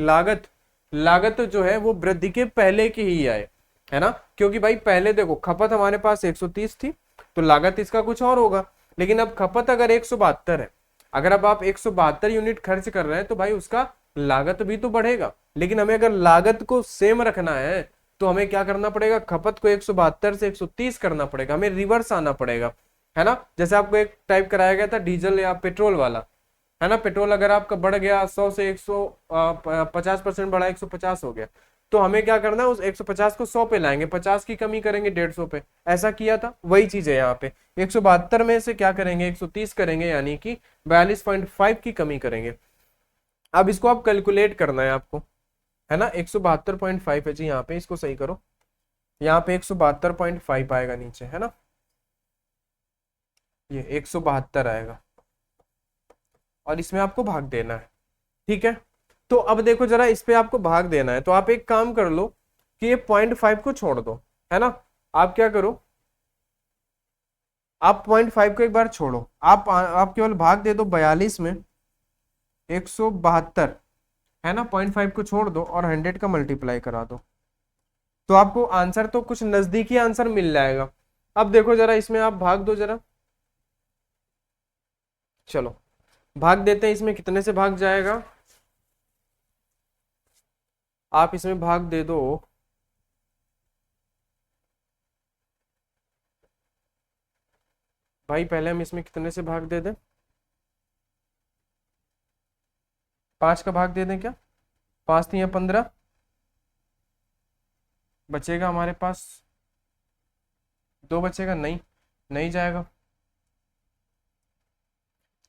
लागत जो है वो वृद्धि के पहले की ही आए, है ना। क्योंकि भाई पहले देखो खपत हमारे पास 130 थी तो लागत इसका कुछ और होगा, लेकिन अब खपत अगर 172 है, अगर अब आप 172 यूनिट खर्च कर रहे हैं तो भाई उसका लागत भी तो बढ़ेगा। लेकिन हमें अगर लागत को सेम रखना है तो हमें क्या करना पड़ेगा, खपत को 172 से 130 करना पड़ेगा, हमें रिवर्स आना पड़ेगा, है ना। जैसे आपको एक टाइप कराया गया था डीजल या पेट्रोल वाला, है ना। पेट्रोल अगर आपका बढ़ गया 100 से 150% बढ़ा, 150 हो गया, तो हमें क्या करना है, उस 150 को 100 पे लाएंगे, 50 की कमी करेंगे 150 पे, ऐसा किया था। वही चीज है यहाँ पे, 172 में से क्या करेंगे, 130 करेंगे, यानी कि 42.5 की कमी करेंगे। अब इसको आप कैलकुलेट करना है आपको, है ना। 172.5 है जी, यहाँ पे इसको सही करो, यहाँ पे 172.5 आएगा नीचे, है ना, ये 172 आएगा और इसमें आपको भाग देना है, ठीक है। तो अब देखो जरा, इस पे आपको भाग देना है, तो आप एक काम कर लो कि ये 0.5 को छोड़ दो, है ना। आप क्या करो, आप 0.5 को एक बार छोड़ो, आप केवल भाग दे दो 42 में 172, है ना। 0.5 को छोड़ दो और 100 का मल्टीप्लाई करा दो, तो आपको आंसर तो कुछ नजदीकी आंसर मिल जाएगा। अब देखो जरा, इसमें आप भाग दो जरा, चलो भाग देते हैं। इसमें कितने से भाग जाएगा, आप इसमें भाग दे दो, भाई पहले हम इसमें कितने से भाग दे दें, 5 का भाग दे दें क्या, 5 3 15, बचेगा हमारे पास 2 बचेगा, नहीं नहीं जाएगा।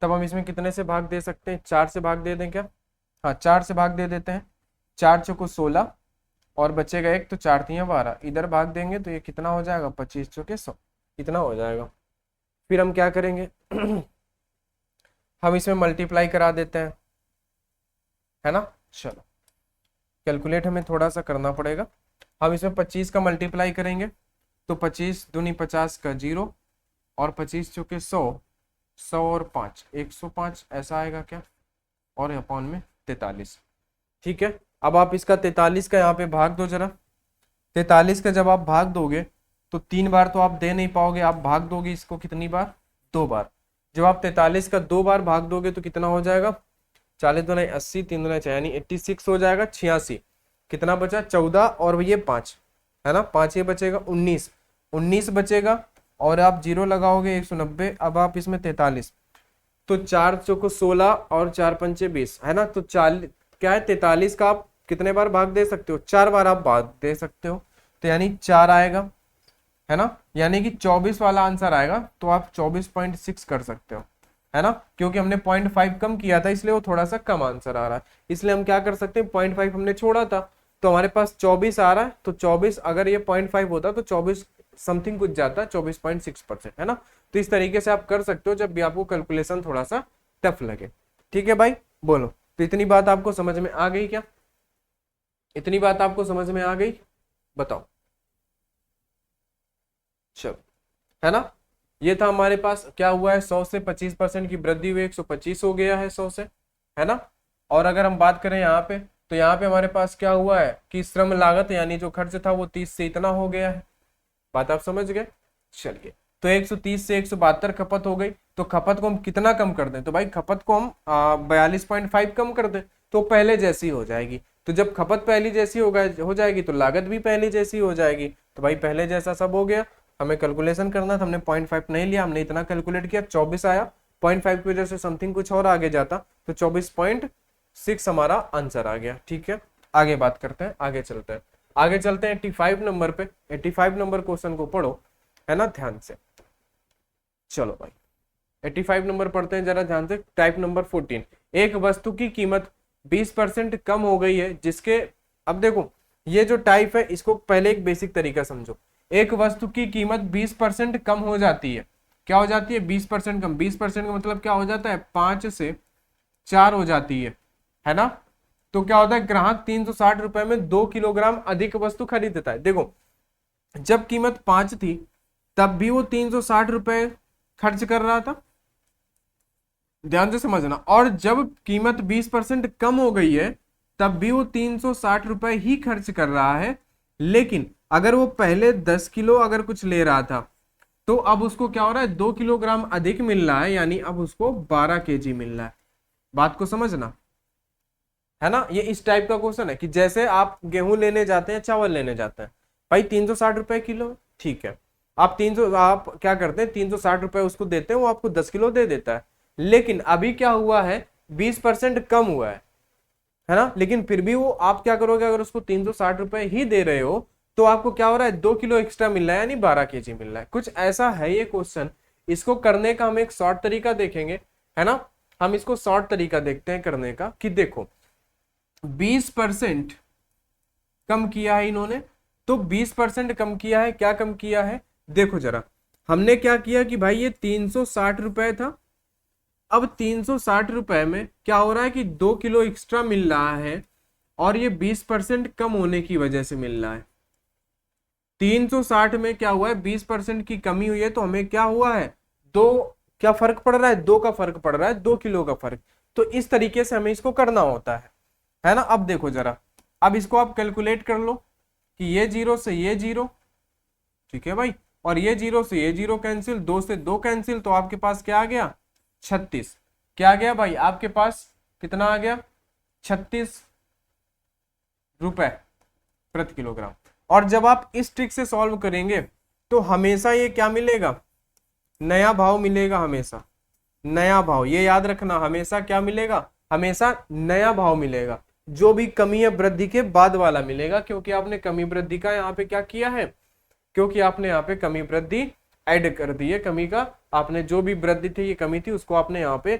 तब हम इसमें कितने से भाग दे सकते हैं, 4 से भाग दे दें क्या, हाँ 4 से भाग दे देते हैं। 4 चौको 16 और बचेगा 1, तो 4 3 12, इधर भाग देंगे तो ये कितना हो जाएगा, 25 चौके 100, इतना हो जाएगा। फिर हम क्या करेंगे हम इसमें मल्टीप्लाई करा देते हैं, है ना। चलो कैलकुलेट हमें थोड़ा सा करना पड़ेगा। हम इसमें 25 का मल्टीप्लाई करेंगे तो 25 दूनी 50 का 0 और 25 चौके 100, 100 और 5 105 ऐसा आएगा क्या, और अपॉन में 43, ठीक है। अब आप इसका 43 का यहाँ पे भाग दो जरा। 43 का जब आप भाग दोगे तो 3 बार तो आप दे नहीं पाओगे, आप भाग दोगे इसको कितनी बार, 2 बार। जब आप 43 का 2 बार भाग दोगे तो कितना हो जाएगा, 40 दूना 80, 3 दूना 6 यानी 86 हो जाएगा, 86 कितना बचा 14 और ये 5, है ना, 5 ये बचेगा 19, 19 बचेगा और आप 0 लगाओगे 190। अब आप इसमें 43, तो 4 चौको 16 और 4 पंचे 20, है ना। तो 40 क्या है, 43 का आप कितने बार भाग दे सकते हो, 4 बार आप भाग दे सकते हो, तो यानी 4 आएगा, है ना। यानी कि 24 वाला आंसर आएगा, तो आप 24.6 कर सकते हो, है ना, क्योंकि हमने 0.5 कम किया था इसलिए वो थोड़ा सा कम आंसर आ रहा है। इसलिए हम क्या कर सकते हैं, 0.5 हमने छोड़ा था तो हमारे पास 24 आ रहा है, तो 24 अगर ये 0.5 होता तो 24 समथिंग कुछ जाता है, 24.6%, है ना। तो इस तरीके से आप कर सकते हो जब भी आपको कैलकुलेशन थोड़ा सा टफ लगे, ठीक है भाई। बोलो, तो इतनी बात आपको समझ में आ गई क्या, इतनी बात आपको समझ में आ गई, बताओ। चलो, है ना, ये था हमारे पास, क्या हुआ है 100 से 25% की वृद्धि हुई, 125 हो गया है 100 से, है ना। और अगर हम बात करें यहाँ पे, तो यहाँ पे हमारे पास क्या हुआ है कि श्रम लागत यानी जो खर्च था वो 30 से इतना हो गया है, बात आप समझ गए। चलिए, तो 130 से 172 खपत हो गई, तो खपत को हम कितना कम कर दें, तो भाई खपत को हम 42.5 कम कर दें तो पहले जैसी हो जाएगी। तो जब खपत पहली जैसी हो जाएगी तो लागत भी पहली जैसी हो जाएगी, तो भाई पहले जैसा सब हो गया। हमें कैलकुलेशन करना था, हमने 0.5 नहीं लिया, हमने इतना कैलकुलेट किया, 24 आया, 0.5 की वजह से समथिंग कुछ और आगे जाता तो 24.6 हमारा आंसर आ गया, ठीक है। आगे बात करते हैं, आगे चलते हैं, आगे चलते हैं 85 नंबर पे। 85 नंबर क्वेश्चन को पढ़ो, है ना, ध्यान से। चलो भाई 85 नंबर पढ़ते हैं जरा ध्यान से। टाइप नंबर 14, एक वस्तु की कीमत 20% कम हो गई है जिसके, अब देखो ये जो टाइप है इसको पहले एक बेसिक तरीका समझो। एक वस्तु की कीमत 20% कम हो जाती है, क्या हो जाती है, 20% कम। 20% का मतलब क्या हो जाता है, 5 से 4 हो जाती है ना। तो क्या होता है, ग्राहक 360 रुपए में 2 किलोग्राम अधिक वस्तु खरीदता है। देखो जब कीमत 5 थी तब भी वो 360 रुपए खर्च कर रहा था, ध्यान से समझना। और जब कीमत 20% कम हो गई है तब भी वो 360 रुपए ही खर्च कर रहा है, लेकिन अगर वो पहले 10 किलो अगर कुछ ले रहा था तो अब उसको क्या हो रहा है, 2 किलोग्राम अधिक मिल रहा है, यानी अब उसको 12 केजी मिल रहा है। बात को समझना, है ना। ये इस टाइप का क्वेश्चन है कि जैसे आप गेहूं लेने जाते हैं, चावल लेने जाते हैं, भाई 360 रुपए किलो, ठीक है। आप क्या करते हैं, 360 रुपए उसको देते हैं, वो आपको 10 किलो दे देता है। लेकिन अभी क्या हुआ है, 20% कम हुआ है ना। लेकिन फिर भी वो आप क्या करोगे, अगर उसको 360 रुपए ही दे रहे हो तो आपको क्या हो रहा है, 2 किलो एक्स्ट्रा मिल रहा है, यानी 12 केजी मिल रहा है। कुछ ऐसा है ये क्वेश्चन। इसको करने का हम एक शॉर्ट तरीका देखेंगे, है ना। हम इसको शॉर्ट तरीका देखते हैं करने का, कि देखो 20% कम किया है इन्होंने। तो 20% कम किया है, क्या कम किया है देखो जरा। हमने क्या किया कि भाई ये 360 रुपए था, अब 360 रुपए में क्या हो रहा है कि 2 किलो एक्स्ट्रा मिल रहा है, और ये 20% कम होने की वजह से मिल रहा है। 360 में क्या हुआ है, 20% की कमी हुई है, तो हमें क्या हुआ है, दो, क्या फर्क पड़ रहा है, 2 का फर्क पड़ रहा है, 2 किलो का फर्क। तो इस तरीके से हमें इसको करना होता है ना। अब देखो जरा, अब इसको आप कैलकुलेट कर लो कि ये 0 से ये 0, ठीक है भाई, और ये 0 से ये 0 कैंसिल, 2 से 2 कैंसिल, तो आपके पास क्या आ गया, 36। क्या आ गया भाई आपके पास, कितना आ गया, 36 रुपए प्रति किलोग्राम। और जब आप इस ट्रिक से सॉल्व करेंगे तो हमेशा ये क्या मिलेगा, नया भाव मिलेगा, हमेशा नया भाव, ये याद रखना, हमेशा क्या मिलेगा, हमेशा नया भाव मिलेगा। जो भी कमी या वृद्धि के बाद वाला मिलेगा, क्योंकि आपने कमी वृद्धि का यहाँ पे क्या किया है, क्योंकि आपने यहाँ पे कमी वृद्धि ऐड कर दी है। कमी का आपने जो भी वृद्धि थी, ये कमी थी, उसको आपने यहाँ पे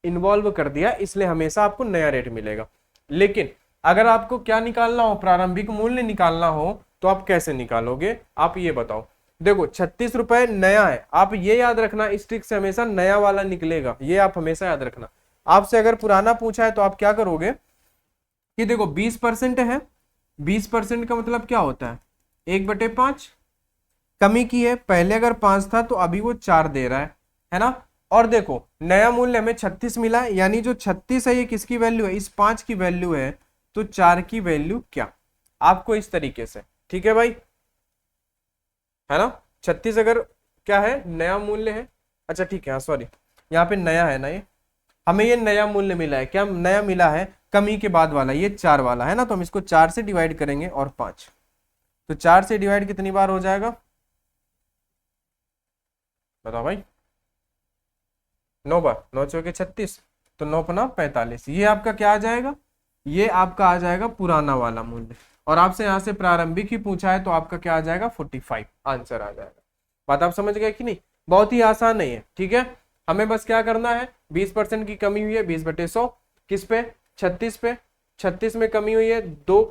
इन्वॉल्व कर दिया, इसलिए हमेशा आपको नया रेट मिलेगा। लेकिन अगर आपको क्या निकालना हो, प्रारंभिक मूल्य निकालना हो, तो आप कैसे निकालोगे, आप ये बताओ। देखो 36 रुपए नया है, आप ये याद रखना, इस ट्रिक से हमेशा नया वाला निकलेगा, ये आप हमेशा याद रखना। आपसे अगर पुराना पूछा है तो आप क्या करोगे कि देखो 20% है, 20% का मतलब क्या होता है, 1/5 कमी की है, पहले अगर 5 था तो अभी वो 4 दे रहा है ना। और देखो नया मूल्य हमें 36 मिला है, यानी जो 36 है ये किसकी वैल्यू है, इस 5 की वैल्यू है, तो 4 की वैल्यू क्या, आपको इस तरीके से, ठीक है भाई, है ना। 36 अगर क्या है, नया मूल्य है, अच्छा ठीक है, हाँ सॉरी, यहाँ पे नया है ना, ये हमें ये नया मूल्य मिला है, क्या नया मिला है, कमी के बाद वाला, ये 4 वाला है ना, तो हम इसको 4 से डिवाइड करेंगे और 5, तो 4 से डिवाइड कितनी बार हो जाएगा, बताओ भाई, 9 बार, 9 चौके 36, तो 9×5 = 45, ये आपका क्या आ जाएगा, ये आपका आ जाएगा पुराना वाला मूल्य। और आपसे यहाँ से प्रारंभिक ही पूछा है, तो आपका क्या आ जाएगा, 45 आंसर आ जाएगा। बात आप समझ गए कि नहीं, बहुत ही आसान नहीं है, ठीक है। हमें बस क्या करना है, 20% की कमी हुई है, 20/100 किस पे, 36 पे, 36 में कमी हुई है 2,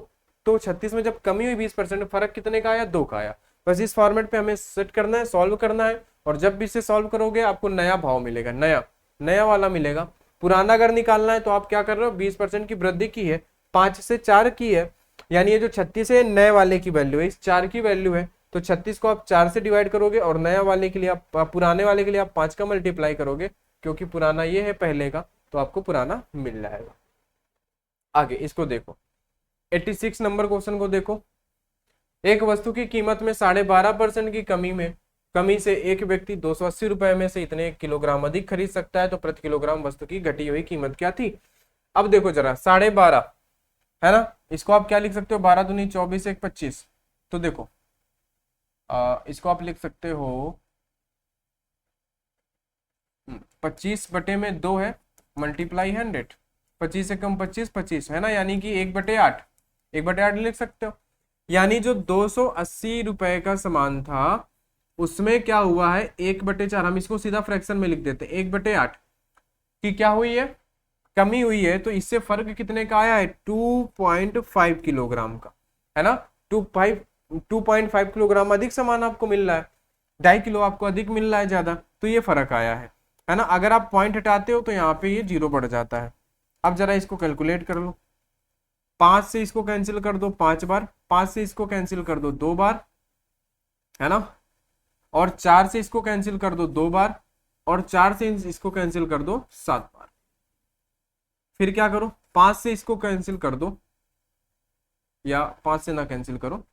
तो 36 में जब कमी हुई 20%, फर्क कितने का आया, 2 का आया। बस इस फॉर्मेट पे हमें सेट करना है, सॉल्व करना है, और जब भी इसे सॉल्व करोगे आपको नया भाव मिलेगा, नया नया वाला मिलेगा। पुराना अगर निकालना है तो आप क्या कर रहे हो, 20% की वृद्धि की है, 5 से 4 की है, यानी ये जो 36 है नए वाले की वैल्यू है, इस 4 की वैल्यू है, तो 36 को आप 4 से डिवाइड करोगे, और नया वाले के लिए आप, पुराने वाले के लिए आप 5 का मल्टीप्लाई करोगे, क्योंकि पुराना ये है पहले का, तो आपको पुराना मिल जाएगा। आगे इसको देखो, 86 नंबर क्वेश्चन को देखो। एक वस्तु की कीमत में 12.5% की कमी से एक व्यक्ति 280 रुपए में से इतने किलोग्राम अधिक खरीद सकता है, तो प्रति किलोग्राम वस्तु की घटी हुई कीमत क्या थी। अब देखो जरा, 12.5 है ना, इसको आप क्या लिख सकते हो, 12 दूनी 24, 1 25, तो देखो इसको आप लिख सकते हो 25/2 है, मल्टीप्लाई 100, 25 से कम 25, 25 है ना, यानी कि 1/8, 1/8 लिख सकते हो। यानी जो 280 रुपए का सामान था उसमें क्या हुआ है, 1/4, हम इसको सीधा फ्रैक्शन में लिख देते हैं, 1/8 की क्या हुई है, कमी हुई है, तो इससे फर्क कितने का आया है, 2.5 किलोग्राम का, है ना। 2.5 किलोग्राम अधिक सामान आपको मिल रहा है, 2.5 किलो आपको अधिक मिल रहा है ज्यादा, तो ये फर्क आया है ना। अगर आप पॉइंट हटाते हो तो यहाँ पे ये 0 बढ़ जाता है। अब जरा इसको कैलकुलेट कर लो, 5 से इसको कैंसिल कर दो 5 बार, 5 से इसको कैंसिल कर दो 2 बार, है ना, और 4 से इसको कैंसिल कर दो 2 बार, और 4 से इसको कैंसिल कर दो 7 बार। फिर क्या करो, 5 से इसको कैंसिल कर दो, या 5 से ना कैंसिल करो,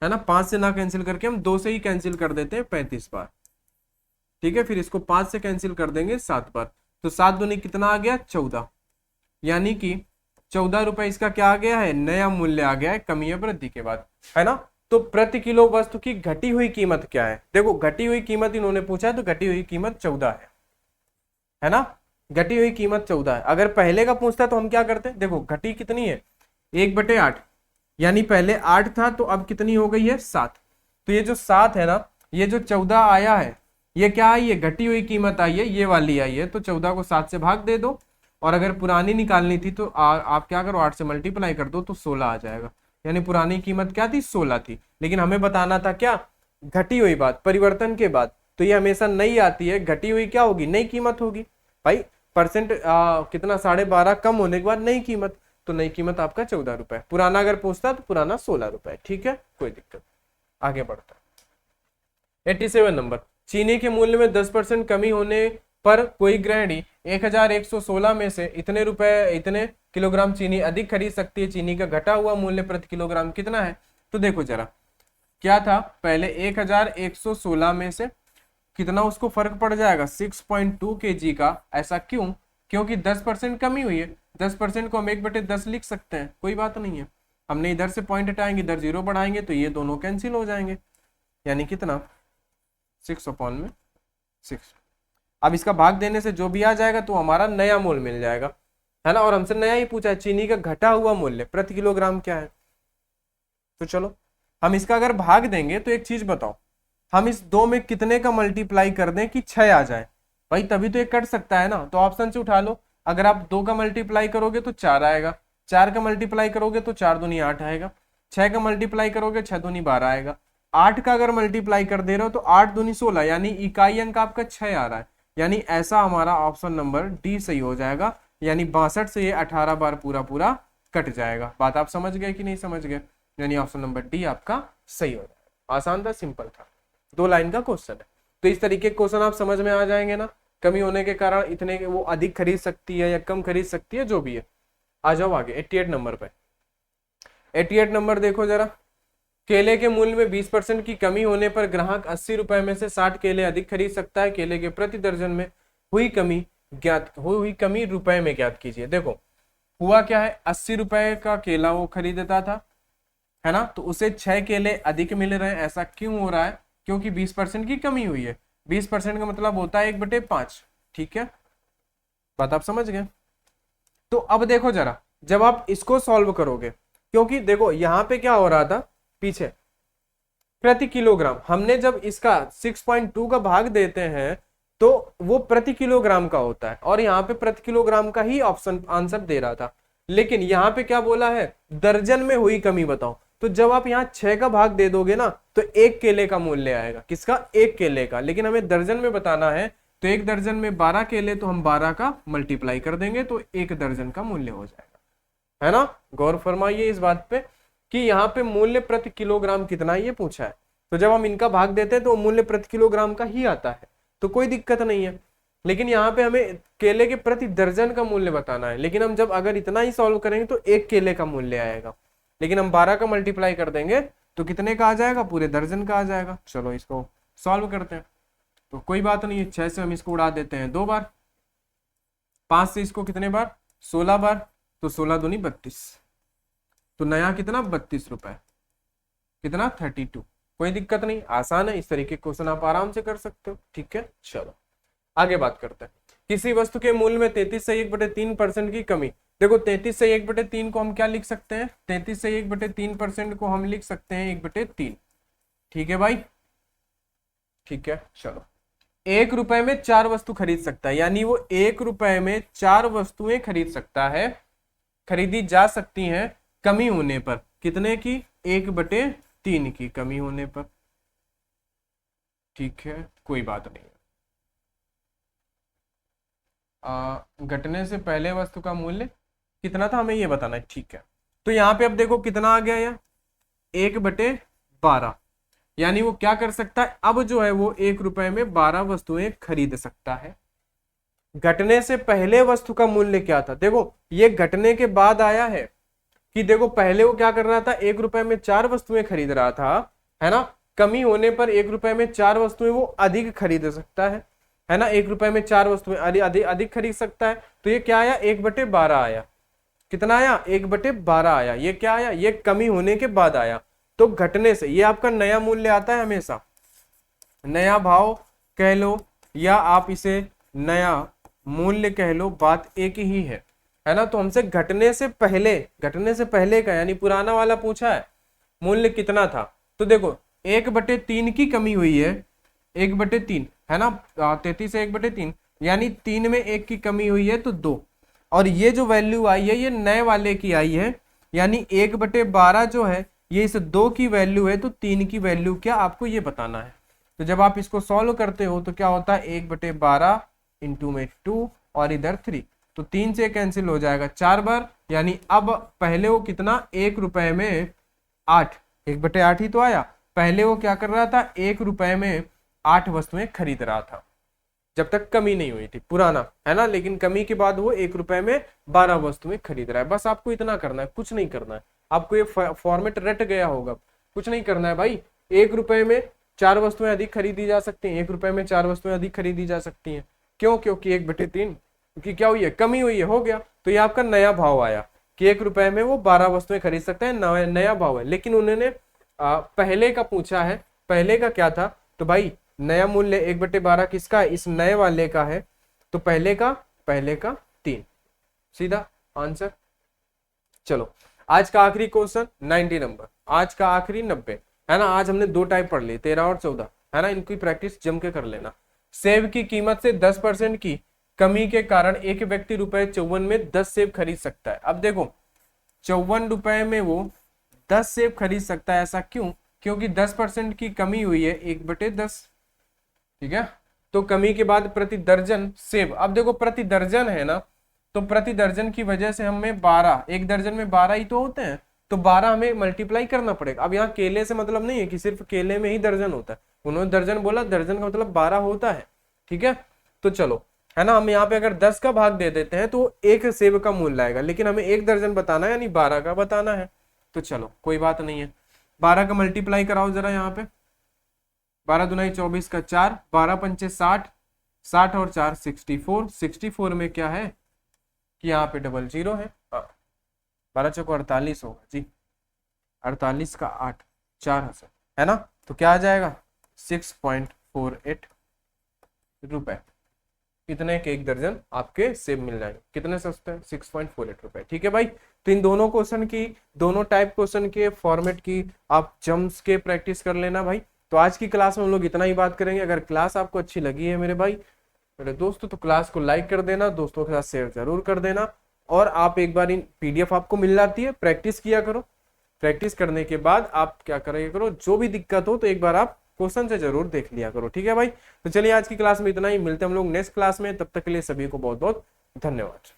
है ना, 5 से ना कैंसिल करके हम 2 से ही कैंसिल कर देते हैं 35 बार, ठीक है। फिर इसको 5 से कैंसिल कर देंगे 7 बार, तो 7 दूनी कितना आ गया, 14, यानी कि 14 रुपए इसका क्या आ गया है, नया मूल्य आ गया है कमी या वृद्धि के बाद, है ना। तो प्रति किलो वस्तु की घटी हुई कीमत क्या है, देखो घटी हुई कीमत इन्होंने पूछा है, तो घटी हुई कीमत 14 है ना, घटी हुई कीमत 14 है। अगर पहले का पूछता तो हम क्या करते, देखो घटी कितनी है, 1/8, यानी पहले 8 था, तो अब कितनी हो गई है, 7, तो ये जो 7 है ना, ये जो 14 आया है, ये क्या आई है, घटी हुई कीमत आई है, ये वाली आई है, तो 14 को 7 से भाग दे दो, और अगर पुरानी निकालनी थी तो आप क्या करो, 8 से मल्टीप्लाई कर दो तो 16 आ जाएगा। यानी पुरानी कीमत क्या थी, 16 थी, लेकिन हमें बताना था क्या, घटी हुई बात, परिवर्तन के बाद। तो ये हमेशा नई आती है, घटी हुई क्या होगी, नई कीमत होगी भाई। परसेंट कितना, 12.5 कम होने के बाद नई कीमत, तो नई कीमत आपका 14 रुपए। पुराना अगर पूछता तो पुराना 16 रुपए। ठीक है, कोई दिक्कत। आगे बढ़ता है 87 नंबर। चीनी के मूल्य में 10% कमी होने पर कोई गृहिणी 1116 में से इतने किलोग्राम चीनी अधिक खरीद सकती है। चीनी का घटा हुआ मूल्य प्रति किलोग्राम कितना है? तो देखो जरा, क्या था पहले, 1116 में से कितना उसको फर्क पड़ जाएगा, 6.2 kg का। ऐसा क्यों? क्योंकि 10% कमी हुई है। 10% को हम 1/10 लिख सकते हैं, कोई बात नहीं है। हमने इधर से पॉइंट हटाएंगे, इधर 0 बढ़ाएंगे तो ये दोनों कैंसिल हो जाएंगे। यानी कितना, 6/6। अब इसका भाग देने से जो भी आ जाएगा तो हमारा नया मूल्य मिल जाएगा, है ना। और हमसे नया ही पूछा है, चीनी का घटा हुआ मूल्य प्रति किलोग्राम क्या है। तो चलो हम इसका अगर भाग देंगे तो एक चीज बताओ, हम इस 2 में कितने का मल्टीप्लाई कर दें कि 6 आ जाए भाई, तभी तो ये कट सकता है ना। तो ऑप्शन से उठा लो, अगर आप 2 का मल्टीप्लाई करोगे तो 4 आएगा, 4 का मल्टीप्लाई करोगे तो 4 दूनी 8 आएगा, 6 का मल्टीप्लाई करोगे 6 दूनी 12 आएगा, 8 का अगर मल्टीप्लाई कर दे रहे हो तो 8 दूनी 16, यानी इकाई अंक आपका 6 आ रहा है। यानी ऐसा हमारा ऑप्शन नंबर डी सही हो जाएगा। यानी 62 से ये 18 बार पूरा पूरा कट जाएगा। बात आप समझ गए कि नहीं समझ गए? यानी ऑप्शन नंबर डी आपका सही हो जाएगा। आसान था, सिंपल था, 2 लाइन का क्वेश्चन है। तो इस तरीके के क्वेश्चन आप समझ में आ जाएंगे ना। कमी होने के कारण इतने वो अधिक खरीद सकती है या कम खरीद सकती है, जो भी है। आ जाओ आगे 88 नंबर पे। 88 नंबर देखो जरा, केले के मूल्य में 20% की कमी होने पर ग्राहक 80 रुपए में से 60 केले अधिक खरीद सकता है। केले के प्रति दर्जन में हुई कमी रुपए में ज्ञात कीजिए। देखो हुआ क्या है, 80 रुपए का केला वो खरीदता था, है ना, तो उसे 6 केले अधिक मिल रहे हैं। ऐसा क्यों हो रहा है? क्योंकि 20% की कमी हुई है। 20% का मतलब होता है 1/5। ठीक है, बात आप समझ गए। तो अब देखो जरा, जब आप इसको सॉल्व करोगे, क्योंकि देखो यहां पे क्या हो रहा था पीछे, प्रति किलोग्राम, हमने जब इसका 6.2 का भाग देते हैं तो वो प्रति किलोग्राम का होता है, और यहाँ पे प्रति किलोग्राम का ही ऑप्शन आंसर दे रहा था। लेकिन यहाँ पे क्या बोला है, दर्जन में हुई कमी बताओ। तो जब आप यहाँ 6 का भाग दे दोगे ना तो 1 केले का मूल्य आएगा। किसका? 1 केले का। लेकिन हमें दर्जन में बताना है, तो 1 दर्जन में 12 केले, तो हम 12 का मल्टीप्लाई कर देंगे तो 1 दर्जन का मूल्य हो जाएगा, है ना। गौर फरमाइए इस बात पे कि यहाँ पे मूल्य प्रति किलोग्राम कितना ये पूछा है, तो जब हम इनका भाग देते हैं तो मूल्य प्रति किलोग्राम का ही आता है, तो कोई दिक्कत नहीं है। लेकिन यहाँ पे हमें केले के प्रति दर्जन का मूल्य बताना है। लेकिन हम जब अगर इतना ही सॉल्व करेंगे तो 1 केले का मूल्य आएगा, लेकिन हम 12 का मल्टीप्लाई कर देंगे तो कितने का आ जाएगा, पूरे दर्जन का आ जाएगा। चलो इसको सॉल्व करते हैं। तो कोई बात नहीं है, 6 से हम इसको उड़ा देते हैं 2 बार, 5 से इसको कितने बार, 16 बार, तो 16 दूनी 32, तो नया कितना, 32 रुपए, कितना, 32। कोई दिक्कत नहीं, आसान है। इस तरीके के क्वेश्चन आप आराम से कर सकते हो। ठीक है, चलो आगे बात करते हैं। किसी वस्तु के मूल्य में 33 से 1/3% की कमी। देखो 33 से 1/3 को हम क्या लिख सकते हैं, 33 से 1/3% को हम लिख सकते हैं 1/3। ठीक है भाई, ठीक है, चलो 1 रुपए में 4 वस्तु खरीद सकता है, यानी वो 1 रुपए में 4 वस्तुएं खरीद सकता है, खरीदी जा सकती हैं कमी होने पर। कितने की? 1/3 की कमी होने पर। ठीक है, कोई बात नहीं। घटने से पहले वस्तु का मूल्य कितना था हमें ये बताना है। ठीक है, तो यहाँ पे अब देखो कितना आ गया, यहाँ 1/12, यानी वो क्या कर सकता है, अब जो है वो 1 रुपए में 12 वस्तुएं खरीद सकता है। घटने से पहले वस्तु का मूल्य क्या था? देखो ये घटने के बाद आया है कि देखो पहले वो क्या कर रहा था, 1 रुपए में 4 वस्तुएं खरीद रहा था, है ना। कमी होने पर 1 रुपए में 4 वस्तुएं वो अधिक खरीद सकता है ना। 1 रुपए में 4 वस्तुएं अधिक खरीद सकता है। तो ये क्या आया, 1/12 आया। कितना आया, 1/12 आया। ये क्या आया, ये कमी होने के बाद आया। तो घटने से, ये आपका नया मूल्य आता है हमेशा, नया भाव कह लो या आप इसे नया मूल्य कह लो, बात एक ही है ना। तो हमसे घटने से पहले का यानी पुराना वाला पूछा है, मूल्य कितना था। तो देखो 1/3 की कमी हुई है, 1/3 है ना, 33 से 1/3, यानी 3 में 1 की कमी हुई है तो 2, और ये जो वैल्यू आई है ये नए वाले की आई है, यानी 1/12 जो है ये इस 2 की वैल्यू है, तो 3 की वैल्यू क्या आपको ये बताना है। तो जब आप इसको सॉल्व करते हो तो क्या होता है 1/12 इंटू में 2 और इधर 3, तो 3 से कैंसिल हो जाएगा 4 बार, यानी अब पहले वो कितना 1 रुपए में 8, 1/8 ही तो आया। पहले वो क्या कर रहा था 1 रुपए में 8 वस्तुएं खरीद रहा था, जब तक कमी नहीं हुई थी, पुराना है ना। लेकिन कमी के बाद वो 1 रुपए में 12 वस्तुएं खरीद रहा है। बस आपको इतना करना है, कुछ नहीं करना है। आपको ये फॉर्मेट रट गया होगा, कुछ नहीं करना है भाई। 1 रुपए में 4 वस्तुएं अधिक खरीदी जा सकती हैं, 1 रुपए में 4 वस्तुएं अधिक खरीदी जा सकती हैं। क्यों? क्योंकि 1/3, क्योंकि क्या हुई है कमी हुई है, हो गया। तो ये आपका नया भाव आया कि 1 रुपए में वो 12 वस्तुएं खरीद सकते हैं, नया भाव है। लेकिन उन्होंने पहले का पूछा है, पहले का क्या था, तो भाई नया मूल्य 1/12 किसका है, इस नए वाले का है, तो पहले का 3, सीधा आंसर। चलो आज का आखिरी क्वेश्चन 90 नंबर, आज का आखिरी 90 है ना। आज हमने 2 टाइप पढ़ ली, 13 और 14 है ना, इनकी प्रैक्टिस जम के कर लेना। सेब की कीमत से 10% की कमी के कारण एक व्यक्ति ₹54 में 10 सेब खरीद सकता है। अब देखो 54 रुपए में वो 10 सेब खरीद सकता है, ऐसा क्यों? क्योंकि 10% की कमी हुई है 1/10, ठीक है। तो कमी के बाद प्रति दर्जन सेब, अब देखो प्रति दर्जन है ना, तो प्रति दर्जन की वजह से हमें 12, एक दर्जन में 12 ही तो होते हैं, तो 12 हमें मल्टीप्लाई करना पड़ेगा। अब यहाँ केले से मतलब नहीं है कि सिर्फ केले में ही दर्जन होता है, उन्होंने दर्जन बोला, दर्जन का मतलब 12 होता है, ठीक है। तो चलो है ना, हम यहाँ पे अगर 10 का भाग दे देते हैं तो एक सेब का मूल्य आएगा, लेकिन हमें एक दर्जन बताना है यानी 12 का बताना है। तो चलो कोई बात नहीं है, 12 का मल्टीप्लाई कराओ जरा यहाँ पे, 12 दूनी 24 का 4, 12 पंचे 60, 60 और 4 64, 64 में क्या है कि यहाँ पे डबल 0 है, 12 चौको 48 होगा जी, 48 का 8, 4 है ना, तो क्या आ जाएगा 6.48 रुपए। इतने के एक दर्जन आपके सेब मिल जाएंगे, कितने सस्ते हैं 6.48 रुपए, ठीक है भाई। तो इन दोनों क्वेश्चन की, दोनों टाइप क्वेश्चन के फॉर्मेट की आप जम्स के प्रैक्टिस कर लेना भाई। तो आज की क्लास में हम लोग इतना ही बात करेंगे। अगर क्लास आपको अच्छी लगी है मेरे भाई, मेरे दोस्तों, तो क्लास को लाइक कर देना, दोस्तों के साथ शेयर जरूर कर देना। और आप एक बार इन PDF आपको मिल जाती है, प्रैक्टिस किया करो। प्रैक्टिस करने के बाद आप क्या करेंगे करो, जो भी दिक्कत हो तो एक बार आप क्वेश्चन से जरूर देख लिया करो, ठीक है भाई। तो चलिए आज की क्लास में इतना ही, मिलते हैं हम लोग नेक्स्ट क्लास में, तब तक के लिए सभी को बहुत बहुत धन्यवाद।